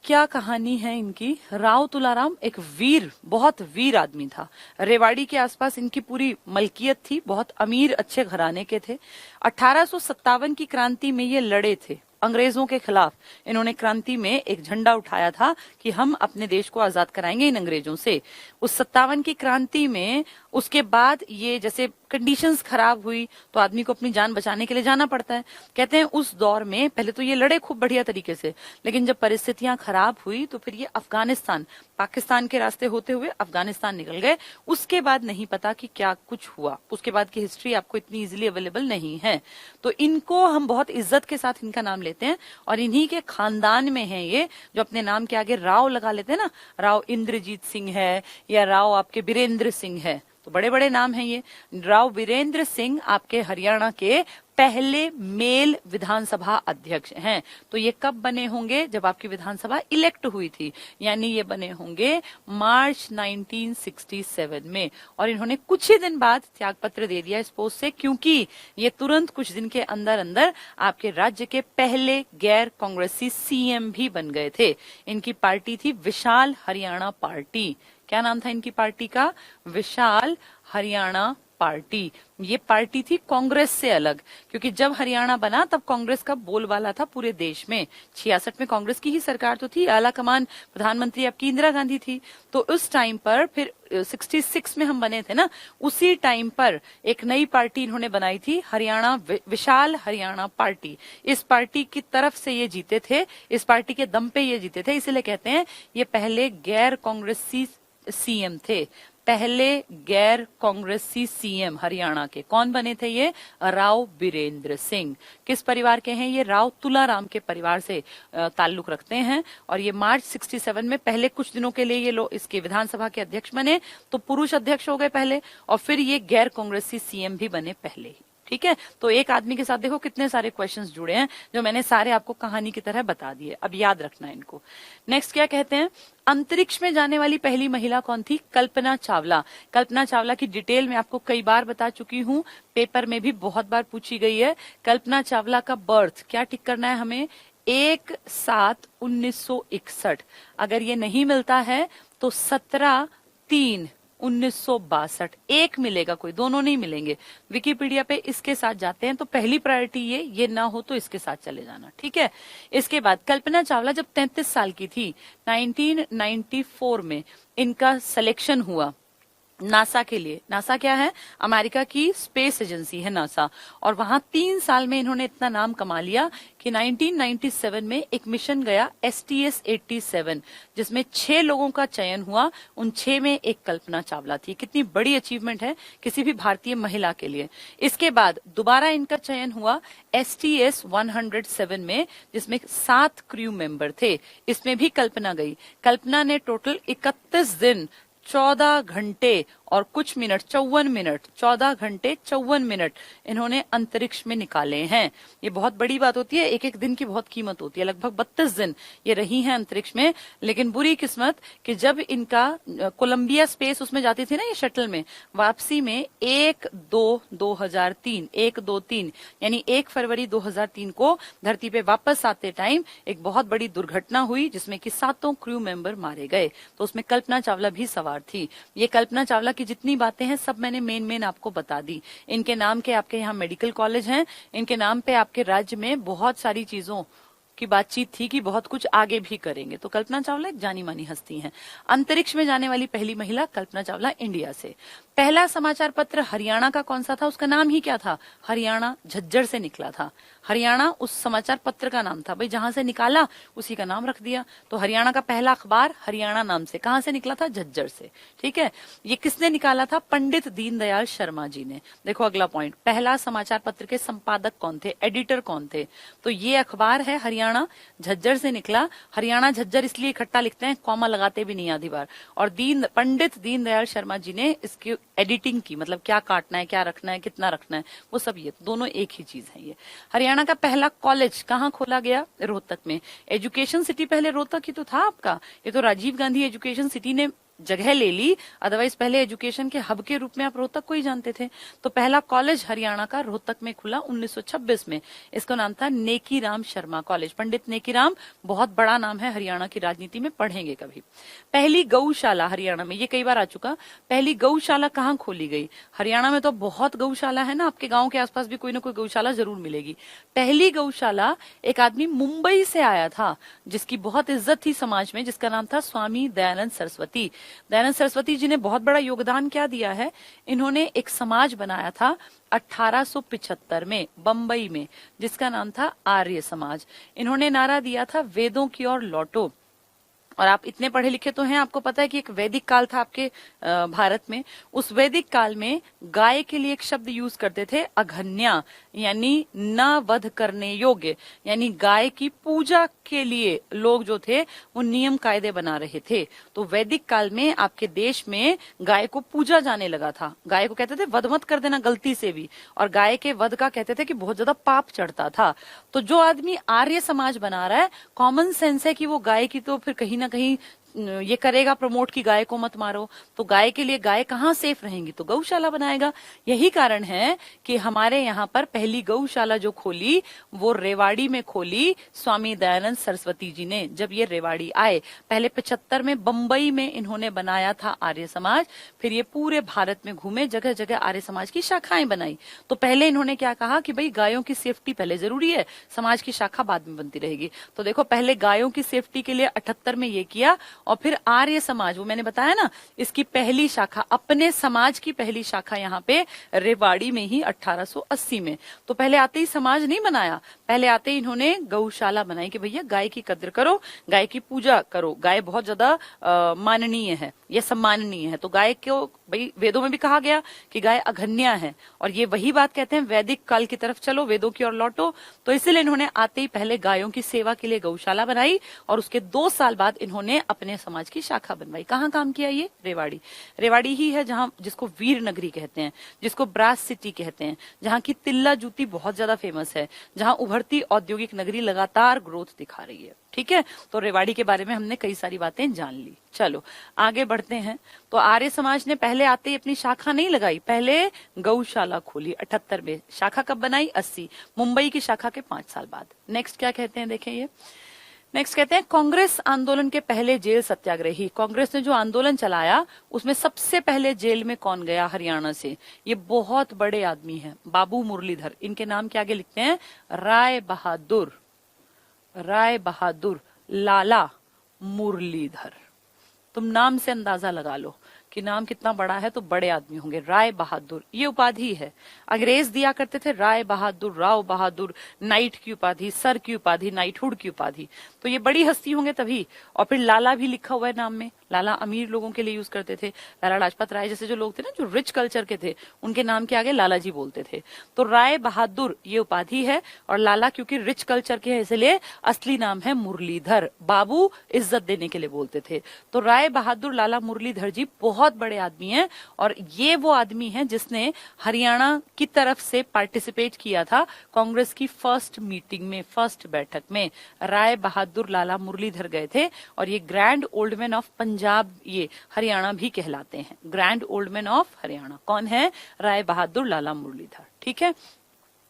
क्या कहानी है इनकी। राव तुलाराम एक वीर, बहुत वीर आदमी था। रेवाड़ी के आसपास इनकी पूरी मलकियत थी, बहुत अमीर अच्छे घराने के थे। 1857 की क्रांति में ये लड़े थे अंग्रेजों के खिलाफ। इन्होंने क्रांति में एक झंडा उठाया था कि हम अपने देश को आजाद कराएंगे इन अंग्रेजों से। उस 57 की क्रांति में उसके बाद ये जैसे कंडीशंस खराब हुई तो आदमी को अपनी जान बचाने के लिए जाना पड़ता है। कहते हैं उस दौर में पहले तो ये लड़े खूब बढ़िया तरीके से, लेकिन जब परिस्थितियां खराब हुई तो फिर ये अफगानिस्तान, पाकिस्तान के रास्ते होते हुए अफगानिस्तान निकल गए। उसके बाद नहीं पता कि क्या कुछ हुआ, उसके बाद की हिस्ट्री आपको इतनी इजीली अवेलेबल नहीं है। तो इनको हम बहुत इज्जत के साथ इनका नाम लेते हैं, और इन्हीं के खानदान में है ये जो अपने नाम के आगे राव लगा लेते हैं ना, राव इंद्रजीत सिंह है या राव आपके वीरेंद्र सिंह है, तो बड़े बड़े नाम हैं ये। राव वीरेंद्र सिंह आपके हरियाणा के पहले मेल विधानसभा अध्यक्ष हैं। तो ये कब बने होंगे? जब आपकी विधानसभा इलेक्ट हुई थी, यानी ये बने होंगे मार्च 1967 में। और इन्होंने कुछ ही दिन बाद त्यागपत्र दे दिया इस पोस्ट से, क्योंकि ये तुरंत कुछ दिन के अंदर अंदर आपके राज्य के पहले गैर कांग्रेसी सीएम भी बन गए थे। इनकी पार्टी थी विशाल हरियाणा पार्टी। क्या नाम था इनकी पार्टी का? विशाल हरियाणा पार्टी। ये पार्टी थी कांग्रेस से अलग, क्योंकि जब हरियाणा बना तब कांग्रेस का बोलबाला था पूरे देश में। 66 में कांग्रेस की ही सरकार तो थी, आला कमान प्रधानमंत्री आपकी इंदिरा गांधी थी। तो उस टाइम पर फिर 66 में हम बने थे ना, उसी टाइम पर एक नई पार्टी इन्होंने बनाई थी, हरियाणा विशाल हरियाणा पार्टी। इस पार्टी की तरफ से ये जीते थे, इस पार्टी के दम पे ये जीते थे, इसीलिए कहते हैं ये पहले गैर कांग्रेसी सीएम थे। पहले गैर कांग्रेसी सीएम हरियाणा के कौन बने थे? ये राव बीरेंद्र सिंह। किस परिवार के हैं ये? राव तुलाराम के परिवार से ताल्लुक रखते हैं। और ये मार्च 67 में पहले कुछ दिनों के लिए ये लोग इसके विधानसभा के अध्यक्ष बने, तो पुरुष अध्यक्ष हो गए पहले, और फिर ये गैर कांग्रेसी सीएम भी बने पहले ही। ठीक है, तो एक आदमी के साथ देखो कितने सारे क्वेश्चंस जुड़े हैं, जो मैंने सारे आपको कहानी की तरह बता दिए। अब याद रखना इनको। नेक्स्ट क्या कहते हैं? अंतरिक्ष में जाने वाली पहली महिला कौन थी? कल्पना चावला। कल्पना चावला की डिटेल में आपको कई बार बता चुकी हूं, पेपर में भी बहुत बार पूछी गई है। कल्पना चावला का बर्थ क्या टिक करना है हमें? 1/7/1961। अगर ये नहीं मिलता है तो 17/3/1962। एक मिलेगा, कोई दोनों नहीं मिलेंगे। विकिपीडिया पे इसके साथ जाते हैं तो पहली प्रायोरिटी ये ना हो तो इसके साथ चले जाना। ठीक है, इसके बाद कल्पना चावला जब 33 साल की थी, 1994 में इनका सिलेक्शन हुआ नासा के लिए। नासा क्या है? अमेरिका की स्पेस एजेंसी है नासा। और वहां 3 साल में इन्होंने इतना नाम कमा लिया कि 1997 में एक मिशन गया STS-87, जिसमें 6 लोगों का चयन हुआ। उन 6 में एक कल्पना चावला थी। कितनी बड़ी अचीवमेंट है किसी भी भारतीय महिला के लिए। इसके बाद दोबारा इनका चयन हुआ STS-107 में, जिसमें 7 क्रू मेंबर थे। इसमें भी कल्पना गई। कल्पना ने टोटल 31 दिन 14 घंटे और कुछ मिनट 54 मिनट 14 घंटे 54 मिनट इन्होंने अंतरिक्ष में निकाले हैं। ये बहुत बड़ी बात होती है, एक एक दिन की बहुत कीमत होती है। लगभग 32 दिन ये रही हैं अंतरिक्ष में। लेकिन बुरी किस्मत कि जब इनका कोलंबिया स्पेस उसमें जाती थी ना ये शटल में, वापसी में 1/2/2003 यानी 1 फरवरी 2003 को धरती पे वापस आते टाइम एक बहुत बड़ी दुर्घटना हुई, जिसमें कि 7 क्रू मेंबर मारे गए। तो उसमें कल्पना चावला भी सवार थी। ये कल्पना चावला की जितनी बातें हैं सब मैंने मेन आपको बता दी। इनके नाम के आपके यहाँ मेडिकल कॉलेज हैं, इनके नाम पे आपके राज्य में बहुत सारी चीजों की बातचीत थी कि बहुत कुछ आगे भी करेंगे। तो कल्पना चावला एक जानी मानी हस्ती हैं। अंतरिक्ष में जाने वाली पहली महिला कल्पना चावला इंडिया से। पहला समाचार पत्र हरियाणा का कौन सा था? उसका नाम ही क्या था? हरियाणा झज्जर से निकला था। हरियाणा उस समाचार पत्र का नाम था। भाई जहां से निकाला उसी का नाम रख दिया। तो हरियाणा का पहला अखबार हरियाणा नाम से कहां से निकला था? झज्जर से। ठीक है, ये किसने निकाला था? पंडित दीनदयाल शर्मा जी ने। देखो अगला पॉइंट, पहला समाचार पत्र के संपादक कौन थे? एडिटर कौन थे? तो ये अखबार है हरियाणा झज्जर से निकला। हरियाणा झज्जर इसलिए इकट्ठा लिखते हैं, कॉमा लगाते भी नहीं आधी बार। और पंडित दीनदयाल शर्मा जी ने इसकी एडिटिंग की, मतलब क्या काटना है, क्या रखना है, कितना रखना है, वो सब ये दोनों एक ही चीज है। ये हरियाणा का पहला कॉलेज कहाँ खोला गया? रोहतक में। एजुकेशन सिटी पहले रोहतक ही तो था आपका, ये तो राजीव गांधी एजुकेशन सिटी ने जगह ले ली, अदरवाइज पहले एजुकेशन के हब के रूप में आप रोहतक को ही जानते थे। तो पहला कॉलेज हरियाणा का रोहतक में खुला 1926 में। इसका नाम था नेकीराम शर्मा कॉलेज। पंडित नेकीराम बहुत बड़ा नाम है हरियाणा की राजनीति में, पढ़ेंगे कभी। पहली गौशाला हरियाणा में, ये कई बार आ चुका। पहली गौशाला कहाँ खोली गई? हरियाणा में तो बहुत गौशाला है ना, आपके गाँव के आसपास भी कोई ना कोई गौशाला जरूर मिलेगी। पहली गौशाला एक आदमी मुंबई से आया था, जिसकी बहुत इज्जत थी समाज में, जिसका नाम था स्वामी दयानंद सरस्वती। दयानंद सरस्वती जी ने बहुत बड़ा योगदान क्या दिया है? इन्होंने एक समाज बनाया था 1875 में बंबई में, जिसका नाम था आर्य समाज। इन्होंने नारा दिया था वेदों की ओर लौटो। और आप इतने पढ़े लिखे तो हैं, आपको पता है कि एक वैदिक काल था आपके भारत में। उस वैदिक काल में गाय के लिए एक शब्द यूज करते थे, अघन्या, यानी न वध करने योग्य, यानी गाय की पूजा के लिए लोग जो थे वो नियम कायदे बना रहे थे। तो वैदिक काल में आपके देश में गाय को पूजा जाने लगा था। गाय को कहते थे वध मत कर देना गलती से भी, और गाय के वध का कहते थे कि बहुत ज्यादा पाप चढ़ता था। तो जो आदमी आर्य समाज बना रहा है, कॉमन सेंस है कि वो गाय की तो फिर कहीं ना कहीं ये करेगा प्रमोट की गाय को मत मारो। तो गाय के लिए गाय कहाँ सेफ रहेंगी, तो गौशाला बनाएगा। यही कारण है कि हमारे यहाँ पर पहली गौशाला जो खोली वो रेवाड़ी में खोली स्वामी दयानंद सरस्वती जी ने। जब ये रेवाड़ी आए, पहले 75 में बंबई में इन्होंने बनाया था आर्य समाज, फिर ये पूरे भारत में घूमे, जगह जगह आर्य समाज की शाखाएं बनाई। तो पहले इन्होंने क्या कहा कि भाई गायों की सेफ्टी पहले जरूरी है, समाज की शाखा बाद में बनती रहेगी। तो देखो पहले गायों की सेफ्टी के लिए 78 में ये किया, और फिर आर्य समाज, वो मैंने बताया ना, इसकी पहली शाखा, अपने समाज की पहली शाखा यहाँ पे रेवाड़ी में ही 1880 में। तो पहले आते ही समाज नहीं बनाया, पहले आते ही इन्होंने गौशाला बनाई कि भैया गाय की कद्र करो, गाय की पूजा करो, गाय बहुत ज्यादा माननीय है, यह सम्माननीय है। तो गाय को भाई वेदों में भी कहा गया कि गाय अघन्या है, और ये वही बात कहते हैं वैदिक काल की तरफ चलो, वेदों की ओर लौटो। तो इसलिए इन्होंने आते ही पहले गायों की सेवा के लिए गौशाला बनाई, और उसके 2 साल बाद इन्होंने अपने समाज की शाखा बनवाई। कहाँ काम किया ये? रेवाड़ी। रेवाड़ी ही है जहाँ, जिसको वीर नगरी कहते हैं, जिसको ब्रास सिटी कहते हैं, जहाँ की तिल्ला जूती बहुत ज्यादा फेमस है, जहाँ उभरती औद्योगिक नगरी लगातार ग्रोथ दिखा रही है। ठीक है, तो रेवाड़ी के बारे में हमने कई सारी बातें जान ली। चलो आगे बढ़ते हैं। तो आर्य समाज ने पहले आते ही अपनी शाखा नहीं लगाई, पहले गौशाला खोली 78 में। शाखा कब बनाई? 80। मुंबई की शाखा के 5 साल बाद। नेक्स्ट क्या कहते हैं, देखें ये नेक्स्ट कहते हैं कांग्रेस आंदोलन के पहले जेल सत्याग्रही। कांग्रेस ने जो आंदोलन चलाया उसमें सबसे पहले जेल में कौन गया? हरियाणा से। ये बहुत बड़े आदमी हैं, बाबू मुरलीधर। इनके नाम के आगे लिखते हैं राय बहादुर, राय बहादुर लाला मुरलीधर। तुम नाम से अंदाजा लगा लो कि नाम कितना बड़ा है, तो बड़े आदमी होंगे। राय बहादुर ये उपाधि है, अंग्रेज दिया करते थे राय बहादुर, राव बहादुर, नाइट की उपाधि, सर की उपाधि, नाइटहुड की उपाधि। तो ये बड़ी हस्ती होंगे तभी। और फिर लाला भी लिखा हुआ है नाम में, लाला अमीर लोगों के लिए यूज करते थे। लाला लाजपत राय जैसे जो लोग थे ना, जो रिच कल्चर के थे, उनके नाम के आगे लाला जी बोलते थे। तो राय बहादुर ये उपाधि है, और लाला क्योंकि रिच कल्चर के है इसलिए असली नाम है मुरलीधर। बाबू इज्जत देने के लिए बोलते थे। तो राय बहादुर लाला मुरलीधर जी बहुत बड़े आदमी हैं, और ये वो आदमी हैं जिसने हरियाणा की तरफ से पार्टिसिपेट किया था कांग्रेस की फर्स्ट मीटिंग में, फर्स्ट बैठक में। राय बहादुर लाला मुरलीधर गए थे, और ये grand old man of Punjab, ये हरियाणा भी कहलाते हैं। Grand old man of Haryana कौन है? राय बहादुर लाला मुरलीधर। ठीक है,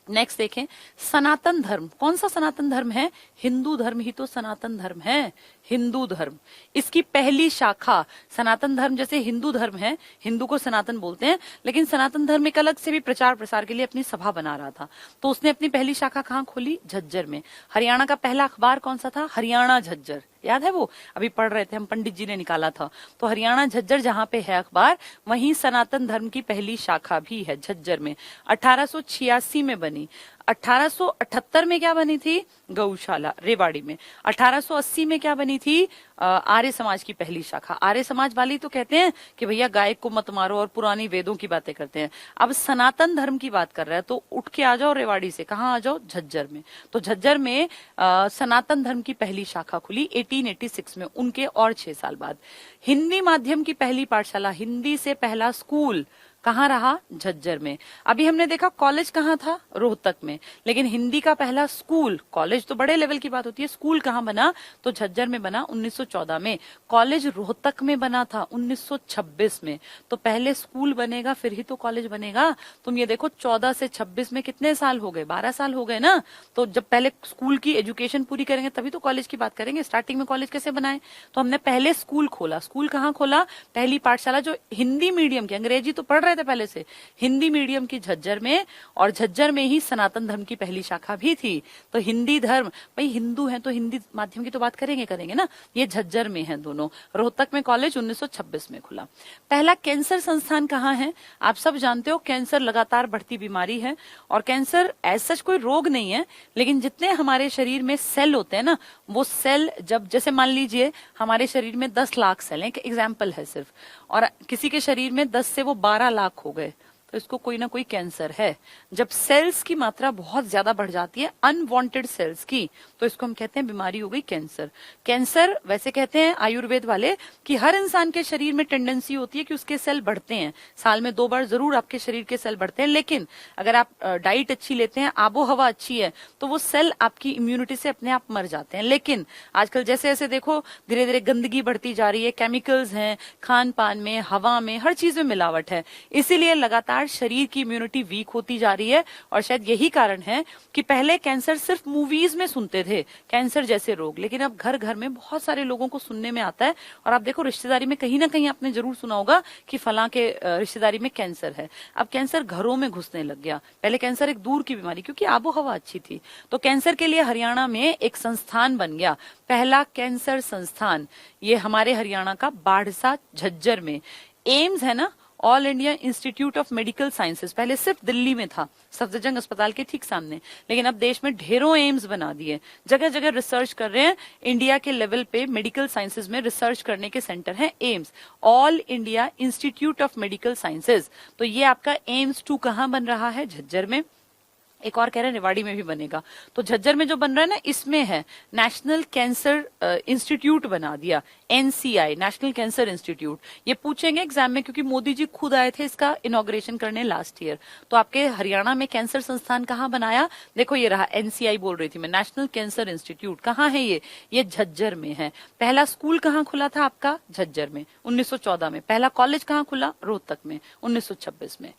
नेक्स्ट देखें सनातन धर्म। कौन सा सनातन धर्म है? हिंदू धर्म ही तो सनातन धर्म है। हिंदू धर्म, इसकी पहली शाखा। सनातन धर्म जैसे हिंदू धर्म है, हिंदू को सनातन बोलते हैं, लेकिन सनातन धर्म एक अलग से भी प्रचार प्रसार के लिए अपनी सभा बना रहा था। तो उसने अपनी पहली शाखा कहाँ खोली? झज्जर में। हरियाणा का पहला अखबार कौन सा था? हरियाणा झज्जर। याद है वो? अभी पढ़ रहे थे हम, पंडित जी ने निकाला था। तो हरियाणा झज्जर जहाँ पे है अखबार, वहीं सनातन धर्म की पहली शाखा भी है झज्जर में। 1886 में बनी। 1878 में क्या बनी थी? गौशाला रेवाड़ी में। 1880 में क्या बनी थी? आर्य समाज की पहली शाखा। आर्य समाज वाली तो कहते हैं कि भैया गाय को मत मारो और पुरानी वेदों की बातें करते हैं। अब सनातन धर्म की बात कर रहा है तो उठ के आ जाओ रेवाड़ी से। कहाँ आ जाओ? झज्जर में। तो झज्जर में सनातन धर्म की पहली शाखा खुली 1886 में, उनके और 6 साल बाद। हिंदी माध्यम की पहली पाठशाला, हिंदी से पहला स्कूल कहाँ रहा? झज्जर में। अभी हमने देखा कॉलेज कहाँ था? रोहतक में। लेकिन हिंदी का पहला स्कूल, कॉलेज तो बड़े लेवल की बात होती है, स्कूल कहाँ बना? तो झज्जर में बना 1914 में। कॉलेज रोहतक में बना था 1926 में। तो पहले स्कूल बनेगा फिर ही तो कॉलेज बनेगा। तुम ये देखो 14 से 26 में कितने साल हो गए? 12 साल हो गए ना। तो जब पहले स्कूल की एजुकेशन पूरी करेंगे तभी तो कॉलेज की बात करेंगे। स्टार्टिंग में कॉलेज कैसे बनाए? तो हमने पहले स्कूल खोला। स्कूल कहाँ खोला? पहली पाठशाला जो हिंदी मीडियम की, अंग्रेजी तो पढ़ रहे थे पहले से, हिंदी मीडियम की झज्जर में। और झज्जर में ही सनातन धर्म की पहली शाखा भी थी। तो हिंदी धर्म, भाई हिंदू हैं तो हिंदी माध्यम की तो बात करेंगे ना। ये झज्जर में है दोनों। रोहतक में कॉलेज 1926 में खुला। पहला कैंसर संस्थान कहाँ है? आप सब जानते हो कैंसर लगातार बढ़ती बीमारी है, और कैंसर ऐसा सच कोई रोग नहीं है, लेकिन जितने हमारे शरीर में सेल होते हैं ना, वो सेल जब, जैसे मान लीजिए हमारे शरीर में 10 लाख सेल हैं, एक एग्जाम्पल है सिर्फ, और किसी के शरीर में 10 से वो 12 लाख हो गए, तो इसको कोई ना कोई कैंसर है। जब सेल्स की मात्रा बहुत ज्यादा बढ़ जाती है, अनवांटेड सेल्स की, तो इसको हम कहते हैं बीमारी हो गई कैंसर। कैंसर वैसे कहते हैं आयुर्वेद वाले कि हर इंसान के शरीर में टेंडेंसी होती है कि उसके सेल बढ़ते हैं, साल में 2 बार जरूर आपके शरीर के सेल बढ़ते हैं, लेकिन अगर आप डाइट अच्छी लेते हैं, आबो हवा अच्छी है, तो वो सेल आपकी इम्यूनिटी से अपने आप मर जाते हैं। लेकिन आजकल जैसे जैसे देखो धीरे धीरे गंदगी बढ़ती जा रही है, केमिकल्स हैं खान पान में, हवा में, हर चीज में मिलावट है, इसीलिए लगातार शरीर की इम्यूनिटी वीक होती जा रही है। और शायद यही कारण है कि पहले कैंसर सिर्फ मूवीज में सुनते थे, कैंसर जैसे रोग, लेकिन अब घर घर में बहुत सारे लोगों को सुनने में आता है। और आप देखो रिश्तेदारी में कहीं ना कहीं आपने जरूर सुना होगा कि फलां के रिश्तेदारी में कैंसर है। अब कैंसर घरों में घुसने लग गया। पहले कैंसर एक दूर की बीमारी, क्योंकि आबो हवा अच्छी थी, तो कैंसर के लिए हरियाणा में एक संस्थान बन गया, पहला कैंसर संस्थान। ये हमारे हरियाणा का बाढ़सा झज्जर में। एम्स है ना, all India institute of medical sciences, पहले सिर्फ दिल्ली में था, सफदरजंग अस्पताल के ठीक सामने, लेकिन अब देश में ढेरों एम्स बना दिए, जगह जगह रिसर्च कर रहे हैं। इंडिया के लेवल पे मेडिकल साइंसेज में रिसर्च करने के सेंटर हैं AIIMS, all India institute of medical sciences. तो ये आपका एम्स 2 कहाँ बन रहा है? झज्जर में। एक और कह रहे हैं रेवाड़ी में भी बनेगा, तो झज्जर में जो बन रहा है ना, इसमें है नेशनल कैंसर इंस्टीट्यूट बना दिया, एनसीआई, नेशनल कैंसर इंस्टीट्यूट। ये पूछेंगे एग्जाम में, क्योंकि मोदी जी खुद आए थे इसका इनॉग्रेशन करने लास्ट ईयर। तो आपके हरियाणा में कैंसर संस्थान कहाँ बनाया? देखो ये रहा, एनसीआई बोल रही थी मैं, नेशनल कैंसर इंस्टीट्यूट। कहाँ है ये झज्जर में है। पहला स्कूल कहाँ खुला था आपका? झज्जर में 1914 में। पहला कॉलेज कहाँ खुला? रोहतक में 1926 में।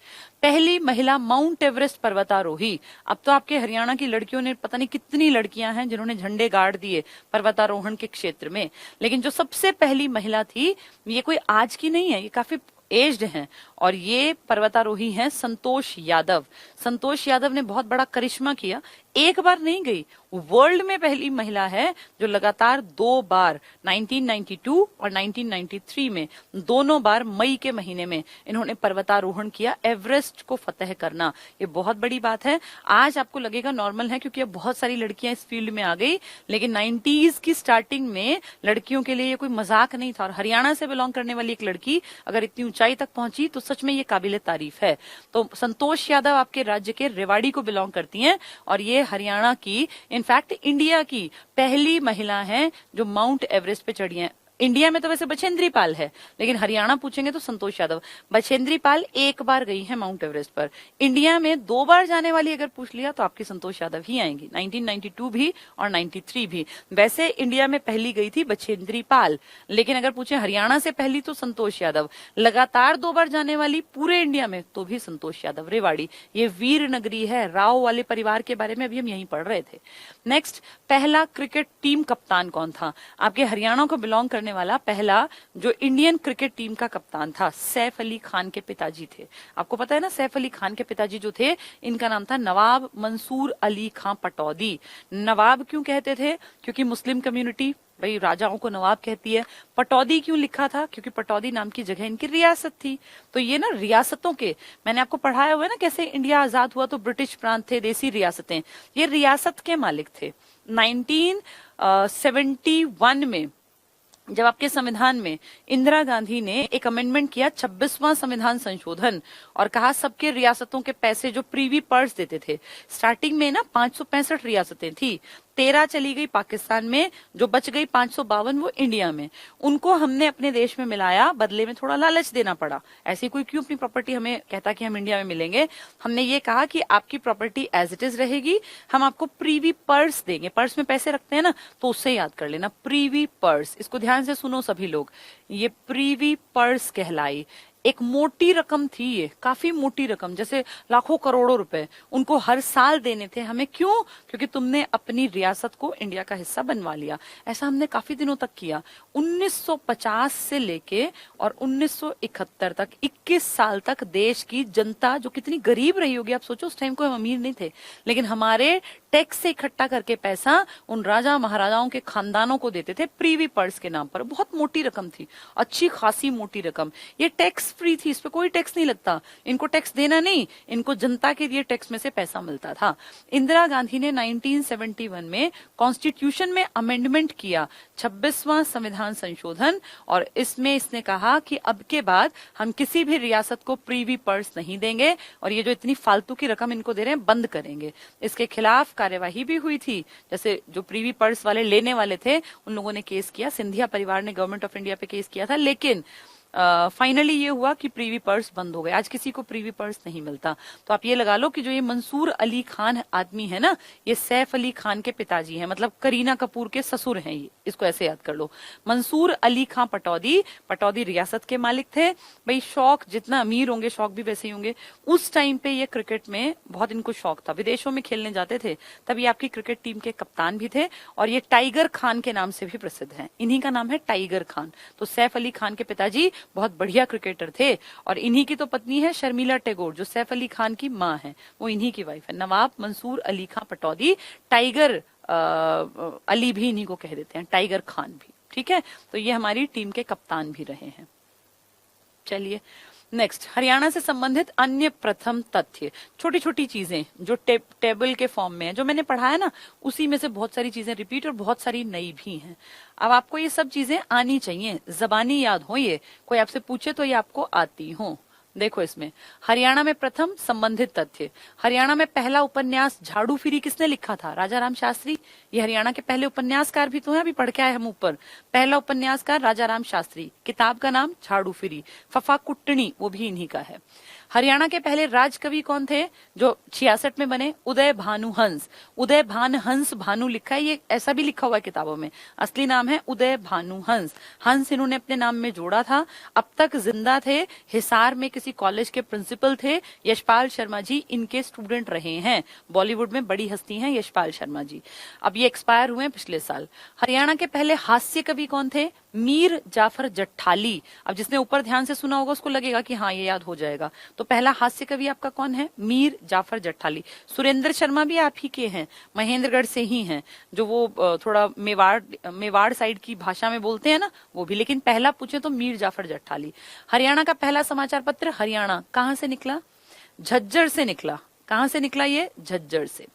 पहली महिला माउंट एवरेस्ट पर्वतारोही। अब तो आपके हरियाणा की लड़कियों ने, पता नहीं कितनी लड़कियां हैं जिन्होंने झंडे गाड़ दिए पर्वतारोहण के क्षेत्र में, लेकिन जो सबसे पहली महिला थी, ये कोई आज की नहीं है, ये काफी एज्ड हैं, और ये पर्वतारोही हैं संतोष यादव। संतोष यादव ने बहुत बड़ा करिश्मा किया, एक बार नहीं गई, वर्ल्ड में पहली महिला है जो लगातार 2 बार 1992 और 1993 में, दोनों बार मई के महीने में इन्होंने पर्वतारोहण किया, एवरेस्ट को फतेह करना, ये बहुत बड़ी बात है। आज आपको लगेगा नॉर्मल है क्योंकि अब बहुत सारी लड़कियां इस फील्ड में आ गई, लेकिन 90s की स्टार्टिंग में लड़कियों के लिए ये कोई मजाक नहीं था। और हरियाणा से बिलोंग करने वाली एक लड़की अगर इतनी ऊंचाई तक पहुंची तो सच में ये काबिले तारीफ है। तो संतोष यादव आपके राज्य के रेवाड़ी को बिलोंग करती हैं, और ये हरियाणा की, इनफैक्ट इंडिया की पहली महिला हैं जो माउंट एवरेस्ट पे चढ़ी हैं। इंडिया में तो वैसे बछेंद्री पाल है, लेकिन हरियाणा पूछेंगे तो संतोष यादव। बछेंद्री पाल 1 बार गई है माउंट एवरेस्ट पर, इंडिया में 2 बार जाने वाली अगर पूछ लिया तो आपकी संतोष यादव ही आएंगी, 1992 भी और 93 भी। वैसे इंडिया में पहली गई थी बछेंद्री पाल, लेकिन अगर पूछे हरियाणा से पहली तो संतोष यादव। लगातार 2 बार जाने वाली पूरे इंडिया में तो भी संतोष यादव, रेवाड़ी। ये वीर नगरी है, राव वाले परिवार के बारे में अभी हम यहीं पढ़ रहे थे। नेक्स्ट, पहला क्रिकेट टीम कप्तान कौन था? आपके हरियाणा को बिलोंग करने वाला पहला जो इंडियन क्रिकेट टीम का कप्तान था, सैफ अली खान के पिताजी थे। आपको पता है ना, सैफ अली खान के पिताजी जो थे, इनका नाम था नवाब मंसूर अली खान पटौदी। नवाब क्यों कहते थे? क्योंकि मुस्लिम कम्युनिटी भाई राजाओं को नवाब कहती है। पटौदी क्यों लिखा था? क्योंकि पटौदी नाम की जगह इनकी रियासत थी। तो ये ना रियासतों के, मैंने आपको पढ़ाया हुआ है ना कैसे इंडिया आजाद हुआ तो ब्रिटिश प्रांत थे, देसी रियासतें, ये रियासत के मालिक थे। 1971 में जब आपके संविधान में इंदिरा गांधी ने एक अमेंडमेंट किया, 26वां संविधान संशोधन, और कहा सबके रियासतों के पैसे जो प्रीवी पर्स देते थे, स्टार्टिंग में ना 565 रियासतें थी, 13 चली गई पाकिस्तान में, जो बच गई 552 वो इंडिया में। उनको हमने अपने देश में मिलाया, बदले में थोड़ा लालच देना पड़ा। ऐसी कोई क्यों अपनी प्रॉपर्टी हमें कहता कि हम इंडिया में मिलेंगे? हमने ये कहा कि आपकी प्रॉपर्टी एज इट इज रहेगी, हम आपको प्रीवी पर्स देंगे। पर्स में पैसे रखते हैं ना, तो उससे याद कर लेना, प्रीवी पर्स। इसको ध्यान से सुनो सभी लोग, ये प्रीवी पर्स कहलाई। एक मोटी रकम थी, ये काफी मोटी रकम, जैसे लाखों करोड़ों रुपए उनको हर साल देने थे हमें। क्यों? क्योंकि तुमने अपनी रियासत को इंडिया का हिस्सा बनवा लिया। ऐसा हमने काफी दिनों तक किया। 1950 से लेके और 1971 तक 21 साल तक देश की जनता जो कितनी गरीब रही होगी, आप सोचो, उस टाइम को हम अमीर नहीं थे, लेकिन हमारे टैक्स से इकट्ठा करके पैसा उन राजा महाराजाओं के खानदानों को देते थे प्रीवी पर्स के नाम पर। बहुत मोटी रकम थी, अच्छी खासी मोटी रकम। ये टैक्स फ्री थी, इस पे कोई टैक्स नहीं लगता, इनको टैक्स देना नहीं, इनको जनता के लिए टैक्स में से पैसा मिलता था। इंदिरा गांधी ने 1971 में कॉन्स्टिट्यूशन में अमेंडमेंट किया, 26वां संविधान संशोधन, और इसमें इसने कहा कि अब के बाद हम किसी भी रियासत को प्रीवी पर्स नहीं देंगे और ये जो इतनी फालतू की रकम इनको दे रहे हैं बंद करेंगे। इसके खिलाफ कार्यवाही भी हुई थी, जैसे जो प्रीवी पर्स वाले लेने वाले थे उन लोगों ने केस किया, सिंधिया परिवार ने गवर्नमेंट ऑफ इंडिया पे केस किया था, लेकिन फाइनली ये हुआ कि प्रीवी पर्स बंद हो गए। आज किसी को प्रीवी पर्स नहीं मिलता। तो आप ये लगा लो कि जो ये मंसूर अली खान आदमी है ना, ये सैफ अली खान के पिताजी हैं, मतलब करीना कपूर के ससुर हैं ये, इसको ऐसे याद कर लो। मंसूर अली खान पटौदी, पटौदी रियासत के मालिक थे। भाई शौक, जितना अमीर होंगे शौक भी वैसे ही होंगे। उस टाइम पे ये क्रिकेट में बहुत इनको शौक था, विदेशों में खेलने जाते थे, तब ये आपकी क्रिकेट टीम के कप्तान भी थे और ये टाइगर खान के नाम से भी प्रसिद्ध है। इन्हीं का नाम है टाइगर खान। तो सैफ अली खान के पिताजी बहुत बढ़िया क्रिकेटर थे और इन्हीं की तो पत्नी है शर्मिला टैगोर, जो सैफ अली खान की माँ है, वो इन्हीं की वाइफ है। नवाब मंसूर अली खान पटौदी, टाइगर अली भी इन्हीं को कह देते हैं, टाइगर खान भी, ठीक है। तो ये हमारी टीम के कप्तान भी रहे हैं। चलिए नेक्स्ट, हरियाणा से संबंधित अन्य प्रथम तथ्य, छोटी छोटी चीजें जो टेबल के फॉर्म में है, जो मैंने पढ़ाया ना, उसी में से बहुत सारी चीजें रिपीट और बहुत सारी नई भी हैं। अब आपको ये सब चीजें आनी चाहिए, जबानी याद हो, ये कोई आपसे पूछे तो ये आपको आती हो। देखो इसमें हरियाणा में प्रथम संबंधित तथ्य, हरियाणा में पहला उपन्यास झाड़ू फिरी किसने लिखा था? राजा राम शास्त्री। ये हरियाणा के पहले उपन्यासकार भी तो हैं, अभी पढ़ के आए हम ऊपर। पहला उपन्यासकार राजा राम शास्त्री, किताब का नाम झाड़ू फिरी। फफा कुट्टनी वो भी इन्हीं का है। हरियाणा के पहले राजकवि कौन थे जो 66 में बने? उदय भानु हंस। उदय भान हंस, भानु लिखा है, ये ऐसा भी लिखा हुआ है किताबों में, असली नाम है उदय भानु हंस। हंस इन्होंने अपने नाम में जोड़ा था। अब तक जिंदा थे, हिसार में किसी कॉलेज के प्रिंसिपल थे। यशपाल शर्मा जी इनके स्टूडेंट रहे हैं। बॉलीवुड में बड़ी हस्ती हैं यशपाल शर्मा जी। अब ये एक्सपायर हुए पिछले साल। हरियाणा के पहले हास्य कवि कौन थे? मीर जाफर जट्ठाली। अब जिसने ऊपर ध्यान से सुना होगा उसको लगेगा कि हाँ ये याद हो जाएगा। तो पहला हास्य कवि आपका कौन है? मीर जाफर जट्ठाली। सुरेंद्र शर्मा भी आप ही के हैं, महेंद्रगढ़ से ही हैं, जो वो थोड़ा मेवाड़ साइड की भाषा में बोलते हैं ना, वो भी। लेकिन पहला पूछे तो मीर जाफर जट्ठाली। हरियाणा का पहला समाचार पत्र हरियाणा कहां से निकला? झज्जर से निकला। कहां से निकला ये? झज्जर से।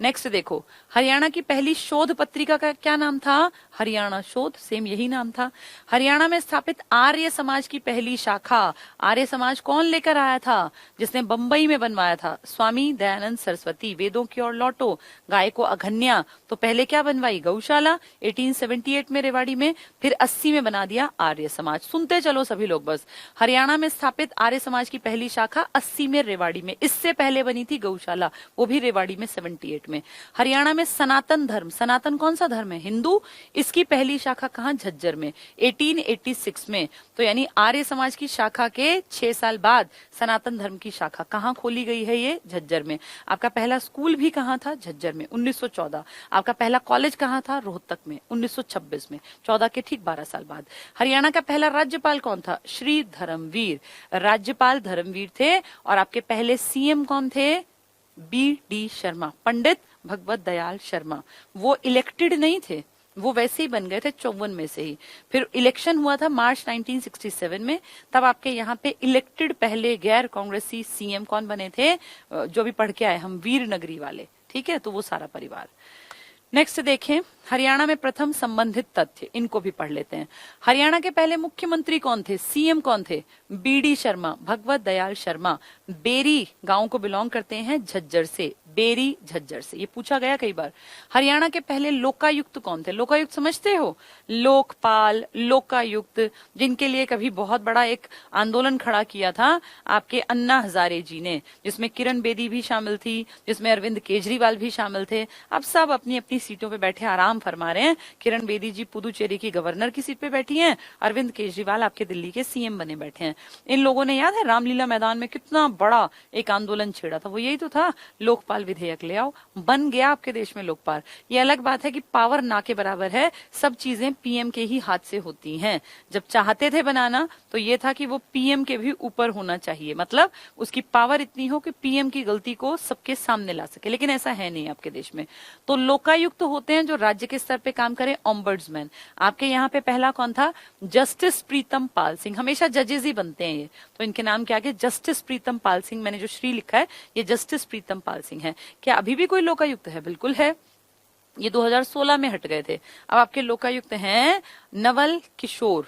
नेक्स्ट देखो, हरियाणा की पहली शोध पत्रिका का क्या नाम था? हरियाणा शोध, सेम यही नाम था। हरियाणा में स्थापित आर्य समाज की पहली शाखा, आर्य समाज कौन लेकर आया था? जिसने बंबई में बनवाया था? स्वामी दयानंद सरस्वती। वेदों की ओर लौटो, गाय को अघन्या। तो पहले क्या बनवाई? गौशाला 1878 में रेवाड़ी में, फिर 80 में बना दिया आर्य समाज। सुनते चलो सभी लोग बस। हरियाणा में स्थापित आर्य समाज की पहली शाखा 80 में रेवाड़ी में, इससे पहले बनी थी गौशाला, वो भी रेवाड़ी में 78 में। हरियाणा में सनातन धर्म, सनातन कौन सा धर्म है? हिंदू। इसकी पहली शाखा कहां? झज्जर में 1886 में। तो यानी आर्य समाज की शाखा के 6 साल बाद सनातन धर्म की शाखा कहां खोली गई है? ये झज्जर में। आपका पहला स्कूल भी कहां था? झज्जर में 1914। आपका पहला कॉलेज कहां था? रोहतक में 1926 में, 14 के ठीक 12 साल बाद। हरियाणा का पहला राज्यपाल कौन था? श्री धर्मवीर। राज्यपाल धर्मवीर थे। और आपके पहले सीएम कौन थे? बी.डी. शर्मा, पंडित भगवत दयाल शर्मा। वो इलेक्टेड नहीं थे, वो वैसे ही बन गए थे 54 में से ही। फिर इलेक्शन हुआ था मार्च 1967 में, तब आपके यहाँ पे इलेक्टेड पहले गैर कांग्रेसी सीएम कौन बने थे? जो भी पढ़ के आए हम, वीर नगरी वाले, ठीक है। तो वो सारा परिवार। नेक्स्ट देखें, हरियाणा में प्रथम संबंधित तथ्य, इनको भी पढ़ लेते हैं। हरियाणा के पहले मुख्यमंत्री कौन थे? सीएम कौन थे? बी.डी. शर्मा, भगवत दयाल शर्मा। बेरी गांव को बिलोंग करते हैं, झज्जर से। बेरी झज्जर से, ये पूछा गया कई बार। हरियाणा के पहले लोकायुक्त कौन थे? लोकायुक्त समझते हो? लोकपाल, लोकायुक्त, जिनके लिए कभी बहुत बड़ा एक आंदोलन खड़ा किया था आपके अन्ना हजारे जी ने, जिसमें किरण बेदी भी शामिल थी, जिसमें अरविंद केजरीवाल भी शामिल थे। अब सब अपनी अपनी सीटों पे बैठे आराम नाम फरमा रहे हैं। किरण बेदी जी पुदुचेरी की गवर्नर की सीट पे बैठी हैं, अरविंद केजरीवाल आपके दिल्ली के सीएम बने बैठे हैं। इन लोगों ने याद है रामलीला मैदान में कितना बड़ा एक आंदोलन छेड़ा था, वो यही तो था, लोकपाल विधेयक ले आओ। बन गया आपके देश में लोकपाल। ये अलग बात है कि पावर ना के बराबर है, सब चीजें पीएम के ही हाथ से होती हैं। जब चाहते थे बनाना तो ये था कि वो पीएम के भी ऊपर होना चाहिए, मतलब उसकी पावर इतनी हो कि पीएम की गलती को सबके सामने ला सके, लेकिन ऐसा है नहीं आपके देश में। तो लोकायुक्त होते हैं जो राज्य के स्तर पे काम करे, ऑम्बर्ड्समैन। आपके यहाँ पे पहला कौन था? जस्टिस प्रीतम पाल सिंह। हमेशा जजेस ही बनते हैं ये, तो इनके नाम क्या है? जस्टिस प्रीतम पाल सिंह। मैंने जो श्री लिखा है ये जस्टिस प्रीतम पाल सिंह है। क्या अभी भी कोई लोकायुक्त है? बिल्कुल है, ये 2016 में हट गए थे। अब आपके लोकायुक्त हैं नवल किशोर,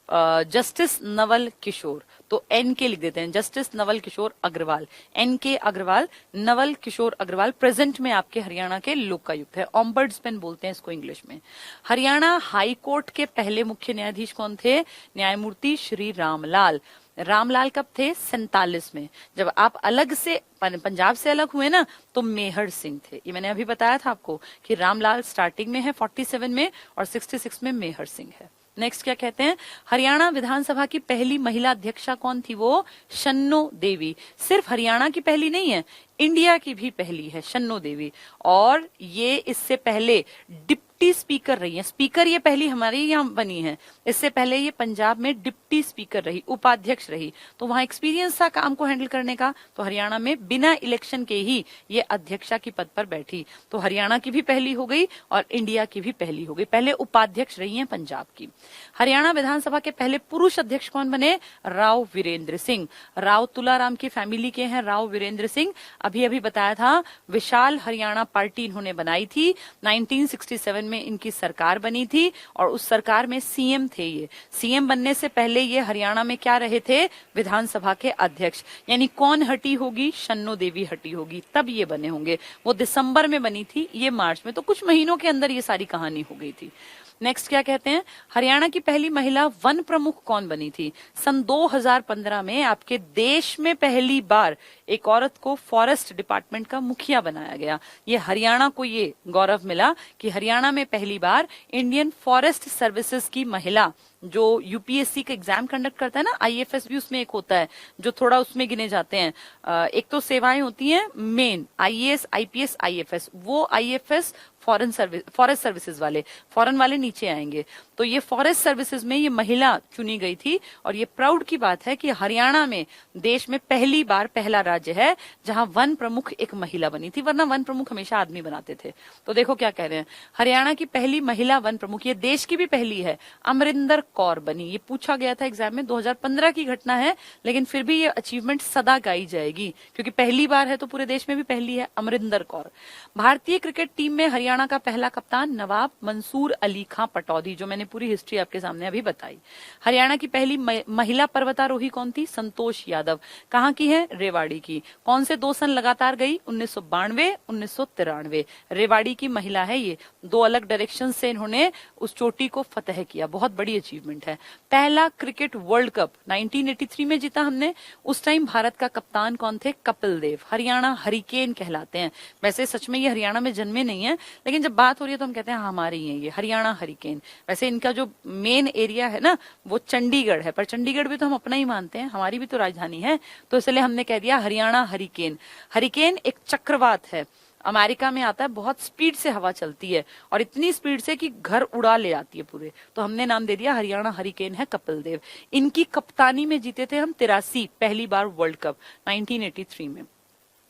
जस्टिस नवल किशोर। तो एन के लिख देते हैं, जस्टिस नवल किशोर अग्रवाल, एन के अग्रवाल, नवल किशोर अग्रवाल प्रेजेंट में आपके हरियाणा के लोकायुक्त है। ऑम्बर्ड्समैन बोलते हैं इसको इंग्लिश में। हरियाणा हाई कोर्ट के पहले मुख्य न्यायाधीश कौन थे? न्यायमूर्ति श्री रामलाल। रामलाल कब थे? 47 में। जब आप अलग से पंजाब से अलग हुए ना तो मेहर सिंह थे। ये मैंने अभी बताया था आपको कि रामलाल स्टार्टिंग में है 47 में और 66 में मेहर सिंह है। नेक्स्ट क्या कहते हैं? हरियाणा विधानसभा की पहली महिला अध्यक्षा कौन थी? वो शन्नो देवी। सिर्फ हरियाणा की पहली नहीं है, इंडिया की भी पहली है शन्नो देवी। और ये इससे पहले डिप्टी स्पीकर रही है। स्पीकर ये पहली हमारी यहाँ बनी है, इससे पहले ये पंजाब में डिप्टी स्पीकर रही, उपाध्यक्ष रही। तो वहां एक्सपीरियंस था काम को हैंडल करने का। तो हरियाणा में बिना इलेक्शन के ही ये अध्यक्षा की पद पर बैठी। तो हरियाणा की भी पहली हो गई और इंडिया की भी पहली हो गई। पहले उपाध्यक्ष रही है पंजाब की। हरियाणा विधानसभा के पहले पुरुष अध्यक्ष कौन बने? राव वीरेंद्र सिंह। राव तुलाराम की फैमिली के हैं राव वीरेंद्र सिंह। अभी अभी बताया था, विशाल हरियाणा पार्टी इन्होंने बनाई थी। 1967 में इनकी सरकार बनी थी और उस सरकार में सीएम थे ये। सीएम बनने से पहले ये हरियाणा में क्या रहे थे? विधानसभा के अध्यक्ष। यानी कौन हटी होगी? शन्नो देवी हटी होगी, तब ये बने होंगे। वो दिसंबर में बनी थी, ये मार्च में। तो कुछ महीनों के अंदर ये सारी कहानी हो गई थी। नेक्स्ट क्या कहते हैं? हरियाणा की पहली महिला वन प्रमुख कौन बनी थी? सन 2015 में आपके देश में पहली बार एक औरत को फॉरेस्ट डिपार्टमेंट का मुखिया बनाया गया। ये हरियाणा को ये गौरव मिला कि हरियाणा में पहली बार इंडियन फॉरेस्ट सर्विसेज की महिला, जो यूपीएससी का एग्जाम कंडक्ट करता है ना, आईएफएस भी उसमें एक होता है जो थोड़ा उसमें गिने जाते हैं। एक तो सेवाएं होती हैं मेन, आईएएस, आईपीएस, आईएफएस। वो आईएफएस फॉरेस्ट सर्विसेज वाले, फॉरेन वाले नीचे आएंगे। तो ये फॉरेस्ट सर्विसेज में ये महिला चुनी गई थी और ये प्राउड की बात है कि हरियाणा में देश में पहली बार पहला राज्य है जहां वन प्रमुख एक महिला बनी थी, वरना वन प्रमुख हमेशा आदमी बनाते थे। तो देखो क्या कह रहे हैं, हरियाणा की पहली महिला वन प्रमुख, ये देश की भी पहली है, अमरिंदर कौर बनी। ये पूछा गया था एग्जाम में, 2015 की घटना है, लेकिन फिर भी ये अचीवमेंट सदा गाई जाएगी क्योंकि पहली बार है तो पूरे देश में भी पहली है, अमरिंदर कौर। भारतीय क्रिकेट टीम में हरियाणा का पहला कप्तान नवाब मंसूर अली खां पटौदी, जो मैंने पूरी हिस्ट्री आपके सामने अभी बताई। हरियाणा की पहली महिला पर्वतारोही कौन थी? संतोष यादव। कहाँ की है? रेवाड़ी की। कौन से 2 सन लगातार गई? 1992, 1993। रेवाड़ी की महिला है ये। 2 अलग डायरेक्शन से इन्होंने उस चोटी को फतह किया, बहुत बड़ी अचीवमेंट है। पहला क्रिकेट वर्ल्ड कप 1983 में जीता हमने। उस टाइम भारत का कप्तान कौन थे? कपिल देव। हरियाणा हरिकेन कहलाते हैं। वैसे सच में ये हरियाणा में जन्मे नहीं है, लेकिन जब बात हो रही है तो हम कहते हैं हमारे ही हैं ये, हरियाणा हरिकेन। वैसे इनका जो मेन एरिया है ना वो चंडीगढ़ है, पर चंडीगढ़ भी तो हम अपना ही मानते हैं, हमारी भी तो राजधानी है, तो इसलिए हमने कह दिया हरियाणा हरिकेन। हरिकेन एक चक्रवात है, अमेरिका में आता है, बहुत स्पीड से हवा चलती है और इतनी स्पीड से कि घर उड़ा ले आती है पूरे, तो हमने नाम दे दिया हरियाणा हरिकेन है कपिल देव। इनकी कप्तानी में जीते थे हम 83 पहली बार वर्ल्ड कप 1983 में।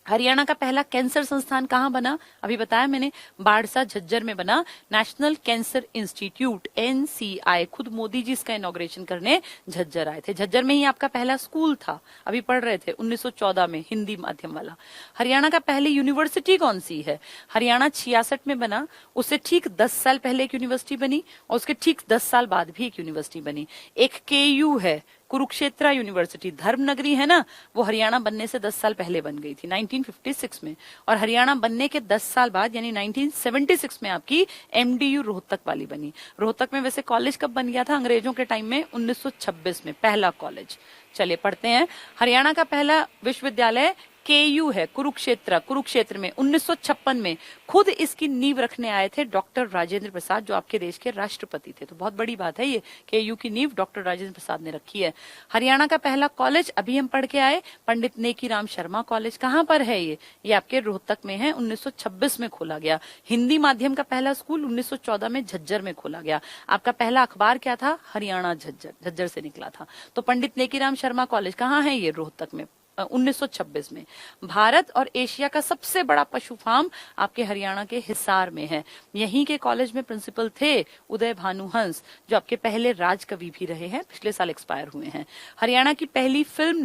हरियाणा का पहला कैंसर संस्थान कहाँ बना? अभी बताया मैंने, बाड़सा झज्जर में बना, नेशनल कैंसर इंस्टीट्यूट NCI। खुद मोदी जी इसका इनॉग्रेशन करने झज्जर आए थे। झज्जर में ही आपका पहला स्कूल था, अभी पढ़ रहे थे 1914 में, हिंदी माध्यम वाला। हरियाणा का पहली यूनिवर्सिटी कौन सी है? हरियाणा 66 में बना, उससे ठीक 10 साल पहले एक यूनिवर्सिटी बनी और उसके ठीक 10 साल बाद भी एक यूनिवर्सिटी बनी। एक KU है, कुरुक्षेत्र यूनिवर्सिटी, धर्म नगरी है ना, वो हरियाणा बनने से 10 साल पहले बन गई थी 1956 में, और हरियाणा बनने के 10 साल बाद यानी 1976 में आपकी MDU रोहतक वाली बनी। रोहतक में वैसे कॉलेज कब बन गया था? अंग्रेजों के टाइम में, 1926 में पहला कॉलेज। चलिए पढ़ते हैं। हरियाणा का पहला विश्वविद्यालय केयू है कुरुक्षेत्र में 1956 में खुद इसकी नींव रखने आए थे डॉक्टर राजेंद्र प्रसाद, जो आपके देश के राष्ट्रपति थे। तो बहुत बड़ी बात है, ये केयू की नींव डॉक्टर राजेंद्र प्रसाद ने रखी है। हरियाणा का पहला कॉलेज अभी हम पढ़ के आए, पंडित नेकीराम शर्मा कॉलेज। कहां पर है ये आपके रोहतक में है, 1926 में खोला गया। हिंदी माध्यम का पहला स्कूल 1914 में झज्जर में खोला गया। आपका पहला अखबार क्या था, हरियाणा झज्जर से निकला था। तो पंडित नेकीराम शर्मा कॉलेज कहाँ है, ये रोहतक में, 1926 में। भारत और एशिया का सबसे बड़ा पशु फार्म आपके हरियाणा के हिसार में है। यहीं के कॉलेज में प्रिंसिपल थे उदय भानुहंस, जो आपके पहले राजकवि भी रहे हैं, पिछले साल एक्सपायर हुए हैं। हरियाणा की पहली फिल्म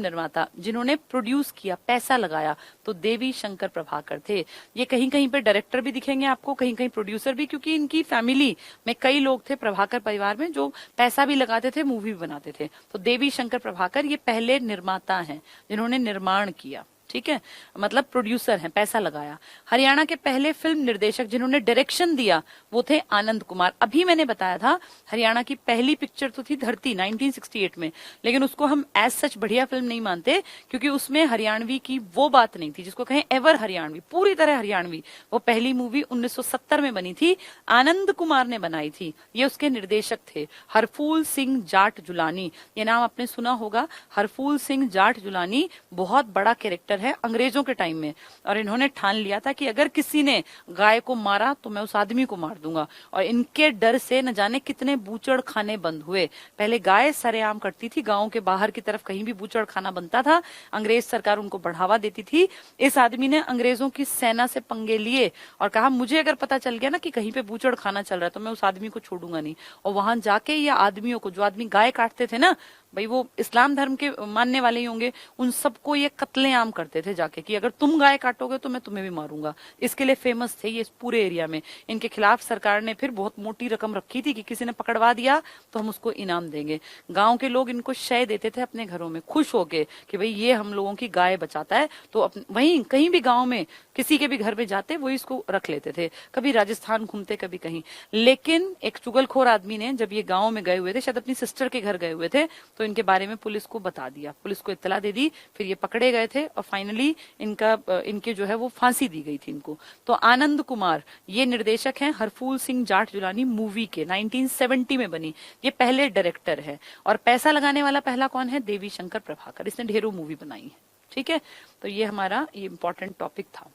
निर्माता जिन्होंने प्रोड्यूस किया, पैसा लगाया, तो देवी शंकर प्रभाकर थे। ये कहीं कहीं पे डायरेक्टर भी दिखेंगे आपको, कहीं कहीं प्रोड्यूसर भी, क्योंकि इनकी फैमिली में कई लोग थे प्रभाकर परिवार में जो पैसा भी लगाते थे, मूवी भी बनाते थे। तो देवी शंकर प्रभाकर ये पहले निर्माता हैं जिन्होंने निर्माण किया, ठीक है, मतलब प्रोड्यूसर हैं, पैसा लगाया। हरियाणा के पहले फिल्म निर्देशक जिन्होंने डायरेक्शन दिया वो थे आनंद कुमार। अभी मैंने बताया था हरियाणा की पहली पिक्चर तो थी धरती 1968 में, लेकिन उसको हम एज सच बढ़िया फिल्म नहीं मानते, क्योंकि उसमें हरियाणवी की वो बात नहीं थी जिसको कहें एवर हरियाणवी, पूरी तरह हरियाणवी। वो पहली मूवी 1970 में बनी थी, आनंद कुमार ने बनाई थी। ये उसके निर्देशक थे हरफूल सिंह जाट जुलानी। ये नाम आपने सुना होगा, हरफूल सिंह जाट जुलानी बहुत बड़ा कैरेक्टर है अंग्रेजों के टाइम में, और इन्होंने ठान लिया था कि अगर किसी ने गाय को मारा तो मैं उस आदमी को मार दूंगा। और इनके डर से न जाने कितने बूचड़ खाने बंद हुए। पहले गाय सरेआम करती थी, गांव के बाहर की तरफ कहीं भी बूचड़ खाना बनता था, अंग्रेज सरकार उनको बढ़ावा देती थी। इस आदमी ने अंग्रेजों की सेना से पंगे लिए और कहा मुझे अगर पता चल गया ना कि कहीं पे बूचड़ खाना चल रहा है तो मैं उस आदमी को छोड़ूंगा नहीं। और वहां जाके ये आदमियों को, जो आदमी गाय काटते थे ना, भाई वो इस्लाम धर्म के मानने वाले ही होंगे, उन सबको ये कत्लेआम करते थे जाके कि अगर तुम गाय काटोगे तो मैं तुम्हें भी मारूंगा। इसके लिए फेमस थे ये पूरे एरिया में। इनके खिलाफ सरकार ने फिर बहुत मोटी रकम रखी थी कि किसी ने पकड़वा दिया तो हम उसको इनाम देंगे। गांव के लोग इनको शय देते थे अपने घरों में खुश होके कि भाई ये हम लोगों की गाय बचाता है। तो वहीं कहीं भी गाँव में किसी के भी घर में जाते वो इसको रख लेते थे, कभी राजस्थान घूमते कभी कहीं। लेकिन एक चुगलखोर आदमी ने जब ये गाँव में गए हुए थे, शायद अपनी सिस्टर के घर गए हुए थे, तो इनके बारे में पुलिस को बता दिया, पुलिस को इत्तला दे दी। फिर ये पकड़े गए थे और फाइनली इनके जो है वो फांसी दी गई थी इनको। तो आनंद कुमार ये निर्देशक हैं हरफूल सिंह जाट जुलानी मूवी के, 1970 में बनी, ये पहले डायरेक्टर है। और पैसा लगाने वाला पहला कौन है, देवी शंकर प्रभाकर, इसने ढेरों मूवी बनाई है, ठीक है। तो ये हमारा ये इंपॉर्टेंट टॉपिक था।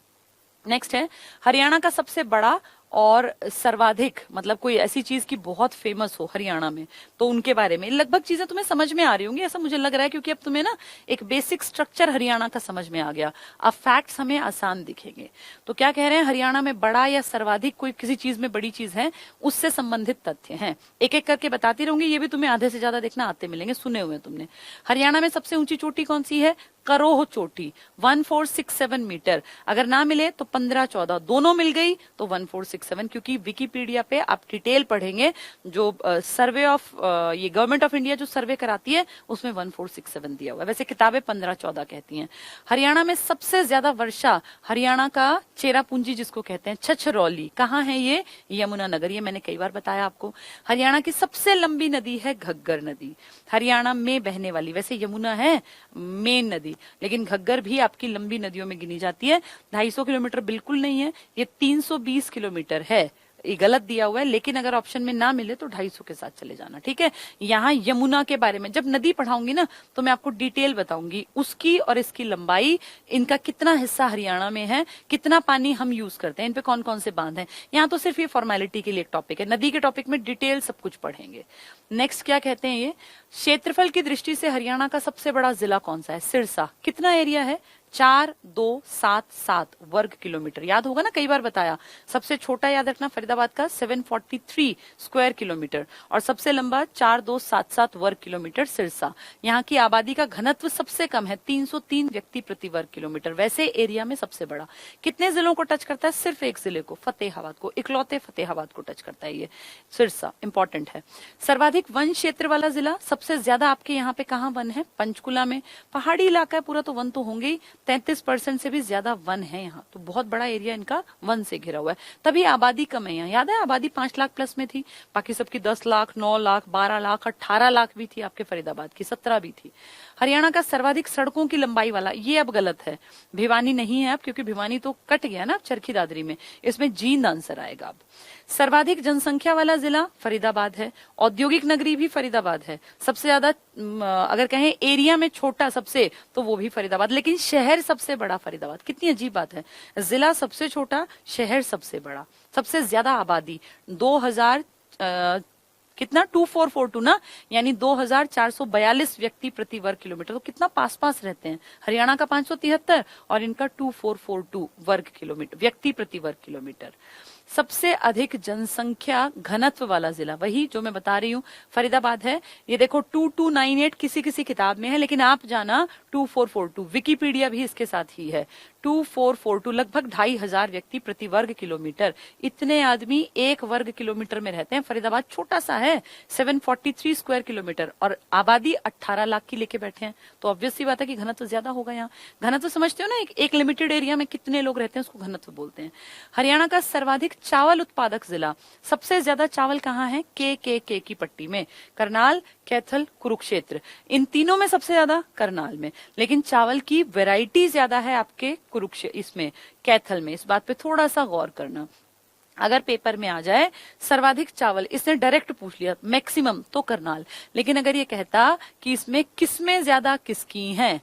नेक्स्ट है हरियाणा का सबसे बड़ा और सर्वाधिक, मतलब कोई ऐसी चीज की बहुत फेमस हो हरियाणा में, तो उनके बारे में लगभग चीजें तुम्हें समझ में आ रही होंगी, ऐसा मुझे लग रहा है, क्योंकि अब तुम्हें ना एक बेसिक स्ट्रक्चर हरियाणा का समझ में आ गया। अब फैक्ट्स हमें आसान दिखेंगे। तो क्या कह रहे हैं, हरियाणा में बड़ा या सर्वाधिक कोई किसी चीज में बड़ी चीज है, उससे संबंधित तथ्य हैं। एक एक करके बताती रहूंगी, ये भी तुम्हें आधे से ज्यादा देखना आते मिलेंगे, सुने हुए तुमने। हरियाणा में सबसे ऊंची चोटी कौन सी है, करोह चोटी, 1467 मीटर। अगर ना मिले तो 15-14, दोनों मिल गई तो 1467, क्योंकि विकिपीडिया पे आप डिटेल पढ़ेंगे, जो सर्वे ऑफ ये गवर्नमेंट ऑफ इंडिया जो सर्वे कराती है उसमें 1467 दिया हुआ है। वैसे किताबें 15-14 कहती हैं। हरियाणा में सबसे ज्यादा वर्षा, हरियाणा का चेरापूंजी जिसको कहते हैं, छछरौली, कहाँ है ये, यमुनानगर, ये मैंने कई बार बताया आपको। हरियाणा की सबसे लंबी नदी है घग्गर नदी, हरियाणा में बहने वाली। वैसे यमुना है मेन नदी, लेकिन घग्गर भी आपकी लंबी नदियों में गिनी जाती है। 250 किलोमीटर बिल्कुल नहीं है, ये 320 किलोमीटर है। ये गलत दिया हुआ है, लेकिन अगर ऑप्शन में ना मिले तो 250 के साथ चले जाना, ठीक है। यहाँ यमुना के बारे में जब नदी पढ़ाऊंगी ना तो मैं आपको डिटेल बताऊंगी उसकी और इसकी लंबाई, इनका कितना हिस्सा हरियाणा में है, कितना पानी हम यूज करते हैं, इन पे कौन कौन से बांध हैं। यहाँ तो सिर्फ ये फॉर्मेलिटी के लिए एक टॉपिक है, नदी के टॉपिक में डिटेल सब कुछ पढ़ेंगे। नेक्स्ट क्या कहते हैं, ये क्षेत्रफल की दृष्टि से हरियाणा का सबसे बड़ा जिला कौन सा है, सिरसा। कितना एरिया है, 4277 वर्ग किलोमीटर। याद होगा ना, कई बार बताया। सबसे छोटा याद रखना फरीदाबाद का 743 स्क्वायर किलोमीटर, और सबसे लंबा 4277 वर्ग किलोमीटर सिरसा। यहाँ की आबादी का घनत्व सबसे कम है, 303 व्यक्ति प्रति वर्ग किलोमीटर। वैसे एरिया में सबसे बड़ा। कितने जिलों को टच करता है, सिर्फ एक जिले को, फतेहाबाद को, इकलौते फतेहाबाद को टच करता है ये सिरसा, इंपॉर्टेंट है। सर्वाधिक वन क्षेत्र वाला जिला, सबसे ज्यादा आपके यहाँ पे कहाँ वन है, पंचकुला में। पहाड़ी इलाका है पूरा, तो वन तो होंगे ही। 33% से भी ज्यादा वन है यहाँ, तो बहुत बड़ा एरिया इनका वन से घिरा हुआ है। तभी आबादी कम है यहाँ। याद है आबादी 5 लाख प्लस में थी, बाकी सबकी 10 लाख, 9 लाख, 12 लाख, 18 लाख भी थी, आपके फरीदाबाद की 17 भी थी। हरियाणा का सर्वाधिक सड़कों की लंबाई वाला, ये अब गलत है, भिवानी नहीं है अब, क्योंकि भिवानी तो कट गया ना चरखी दादरी में, इसमें जींद आंसर आएगा अब। सर्वाधिक जनसंख्या वाला जिला फरीदाबाद है, औद्योगिक नगरी भी फरीदाबाद है, सबसे ज्यादा अगर कहें एरिया में छोटा सबसे तो वो भी फरीदाबाद, लेकिन शहर सबसे बड़ा फरीदाबाद। कितनी अजीब बात है, जिला सबसे छोटा, शहर सबसे बड़ा, सबसे ज्यादा आबादी 2000 कितना 2442 ना, यानी 2442 व्यक्ति प्रति वर्ग किलोमीटर, तो कितना पास पास रहते हैं। हरियाणा का 573 और इनका 2442 वर्ग किलोमीटर, व्यक्ति प्रति वर्ग किलोमीटर। सबसे अधिक जनसंख्या घनत्व वाला जिला, वही जो मैं बता रही हूँ, फरीदाबाद है। ये देखो 2298 किसी किसी किताब में है, लेकिन आप जाना 2442, विकिपीडिया भी इसके साथ ही है। 2442 लगभग 2500 व्यक्ति प्रति वर्ग किलोमीटर, इतने आदमी एक वर्ग किलोमीटर में रहते हैं। फरीदाबाद छोटा सा है, 743 स्क्वायर किलोमीटर, और आबादी 18 लाख की लेके बैठे हैं, तो ऑब्वियस सी बात है कि घनत्व ज्यादा होगा यहाँ। घनत्व समझते हो ना, एक लिमिटेड एरिया में कितने लोग रहते हैं उसको घनत्व बोलते हैं। हरियाणा का सर्वाधिक चावल उत्पादक जिला, सबसे ज्यादा चावल कहाँ है, के की पट्टी में, करनाल, कैथल, कुरुक्षेत्र, इन तीनों में सबसे ज्यादा करनाल में, लेकिन चावल की वैरायटी ज्यादा है आपके कुरुक्षेत्र, इसमें कैथल में। इस बात पे थोड़ा सा गौर करना, अगर पेपर में आ जाए सर्वाधिक चावल, इसने डायरेक्ट पूछ लिया मैक्सिमम तो करनाल, लेकिन अगर ये कहता कि इसमें किस्में ज्यादा किसकी हैं,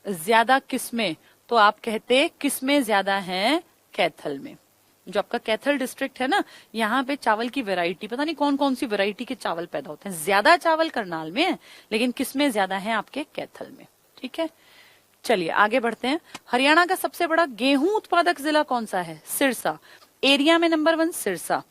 ज्यादा किस्में, तो आप कहते किस्में ज्यादा हैं कैथल में। जो आपका कैथल डिस्ट्रिक्ट है ना, यहाँ पे चावल की वैरायटी, पता नहीं कौन कौन सी वैरायटी के चावल पैदा होते हैं। ज्यादा चावल करनाल में है, लेकिन किसमें ज्यादा है आपके कैथल में। ठीक है, चलिए आगे बढ़ते हैं। हरियाणा का सबसे बड़ा गेहूं उत्पादक जिला कौन सा है, सिरसा। एरिया में नंबर 1 सिरसा,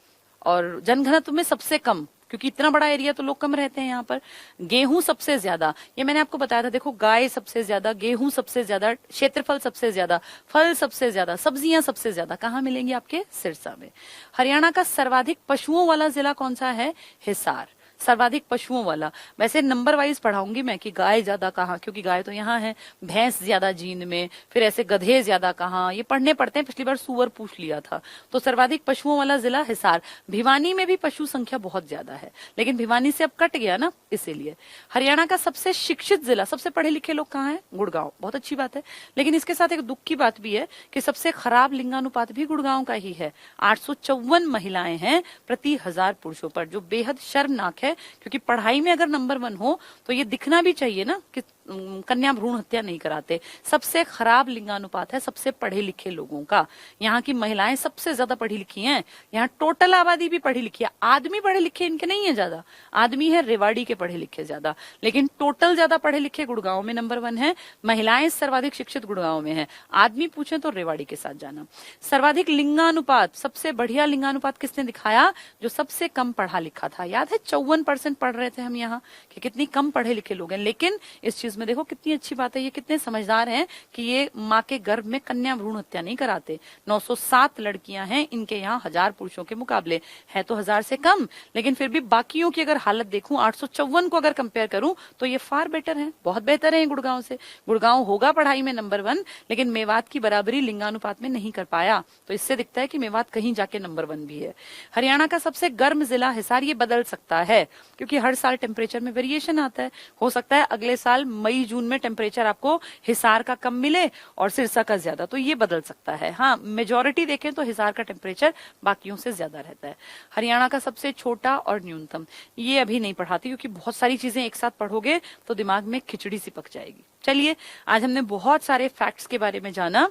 और जनघनत्व में सबसे कम, क्योंकि इतना बड़ा एरिया तो लोग कम रहते हैं यहाँ पर। गेहूं सबसे ज्यादा, ये मैंने आपको बताया था, देखो गाय सबसे ज्यादा, गेहूं सबसे ज्यादा, क्षेत्रफल सबसे ज्यादा, फल सबसे ज्यादा, सब्जियां सबसे ज्यादा कहाँ मिलेंगी, आपके सिरसा में। हरियाणा का सर्वाधिक पशुओं वाला जिला कौन सा है, हिसार। सर्वाधिक पशुओं वाला, वैसे नंबर वाइज पढ़ाऊंगी मैं कि गाय ज्यादा कहाँ, क्योंकि गाय तो यहाँ है, भैंस ज्यादा जींद में, फिर ऐसे गधे ज्यादा कहाँ, ये पढ़ने पड़ते हैं। पिछली बार सुअर पूछ लिया था, तो सर्वाधिक पशुओं वाला जिला हिसार। भिवानी में भी पशु संख्या बहुत ज्यादा है, लेकिन भिवानी से अब कट गया ना, इसीलिए। हरियाणा का सबसे शिक्षित जिला, सबसे पढ़े लिखे लोग कहाँ है, गुड़गांव। बहुत अच्छी बात है, लेकिन इसके साथ एक दुख की बात भी है कि सबसे खराब लिंगानुपात भी गुड़गांव का ही है। 854 महिलाएं हैं प्रति 1000 पुरुषों पर, जो बेहद शर्मनाक है, क्योंकि पढ़ाई में अगर नंबर 1 हो तो ये दिखना भी चाहिए ना कि कन्या भ्रूण हत्या नहीं कराते। सबसे खराब लिंगानुपात है सबसे पढ़े लिखे लोगों का। यहाँ की महिलाएं सबसे ज्यादा पढ़ी लिखी हैं। यहाँ टोटल आबादी भी पढ़ी लिखी है, आदमी पढ़े लिखे इनके नहीं है ज्यादा, आदमी है रेवाड़ी के पढ़े लिखे ज्यादा, लेकिन टोटल ज्यादा पढ़े लिखे गुड़गांव में नंबर 1 है। महिलाएं सर्वाधिक शिक्षित गुड़गांव में है, आदमी पूछे तो रेवाड़ी के साथ जाना। सर्वाधिक लिंगानुपात, सबसे बढ़िया लिंगानुपात किसने दिखाया, जो सबसे कम पढ़ा लिखा था। याद है 54% पढ़ रहे थे हम यहाँ कि कितनी कम पढ़े लिखे लोग हैं, लेकिन इस चीज में देखो कितनी अच्छी बात है, ये कितने समझदार हैं कि ये माँ के गर्भ में कन्या भ्रूण हत्या नहीं कराते। 907 लड़कियां हैं इनके यहाँ 1000 पुरुषों के मुकाबले, है तो 1000 से कम, लेकिन फिर भी बाकियों की अगर हालत देखूं, 854 को अगर कंपेयर करूं तो ये फार बेटर है, बहुत बेहतर है गुड़गांव से। गुड़गांव होगा पढ़ाई में नंबर 1, लेकिन मेवात की बराबरी लिंगानुपात में नहीं कर पाया, तो इससे दिखता है कि मेवात कहीं जाके नंबर 1 भी है। हरियाणा का सबसे गर्म जिला हिसार, ये बदल सकता है क्योंकि हर साल टेम्परेचर में वेरिएशन आता है। हो सकता है अगले साल मई जून में टेम्परेचर आपको हिसार का कम मिले और सिरसा का ज्यादा, तो ये बदल सकता है। हाँ, मेजोरिटी देखें तो हिसार का टेम्परेचर बाकियों से ज्यादा रहता है। हरियाणा का सबसे छोटा और न्यूनतम, ये अभी नहीं पढ़ाती क्योंकि बहुत सारी चीजें एक साथ पढ़ोगे तो दिमाग में खिचड़ी सी पक जाएगी। चलिए, आज हमने बहुत सारे फैक्ट्स के बारे में जाना।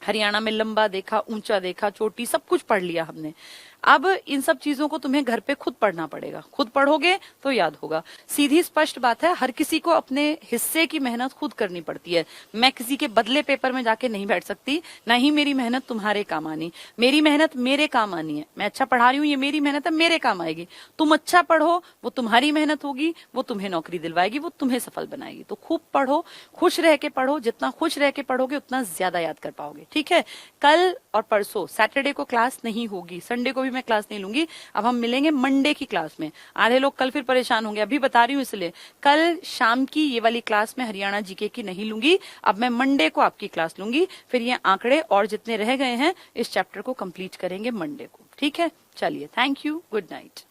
हरियाणा में लंबा देखा, ऊंचा देखा, चोटी, सब कुछ पढ़ लिया हमने। अब इन सब चीजों को तुम्हें घर पे खुद पढ़ना पड़ेगा, खुद पढ़ोगे तो याद होगा। सीधी स्पष्ट बात है, हर किसी को अपने हिस्से की मेहनत खुद करनी पड़ती है। मैं किसी के बदले पेपर में जाके नहीं बैठ सकती, ना ही मेरी मेहनत तुम्हारे काम आनी। मेरी मेहनत मेरे काम आनी है, मैं अच्छा पढ़ा रही हूँ, ये मेरी मेहनत है, मेरे काम आएगी। तुम अच्छा पढ़ो, वो तुम्हारी मेहनत होगी, वो तुम्हें नौकरी दिलवाएगी, वो तुम्हें सफल बनाएगी। तो खूब पढ़ो, खुश रह के पढ़ो, जितना खुश रह के पढ़ोगे उतना ज्यादा याद कर पाओगे। ठीक है, कल और परसों सैटरडे को क्लास नहीं होगी, संडे को भी मैं क्लास नहीं लूंगी। अब हम मिलेंगे मंडे की क्लास में। आधे लोग कल फिर परेशान होंगे, अभी बता रही हूँ इसलिए। कल शाम की ये वाली क्लास में हरियाणा जीके की नहीं लूंगी, अब मैं मंडे को आपकी क्लास लूंगी। फिर ये आंकड़े और जितने रह गए हैं इस चैप्टर को कंप्लीट करेंगे मंडे को, ठीक है? चलिए, थैंक यू, गुड नाइट।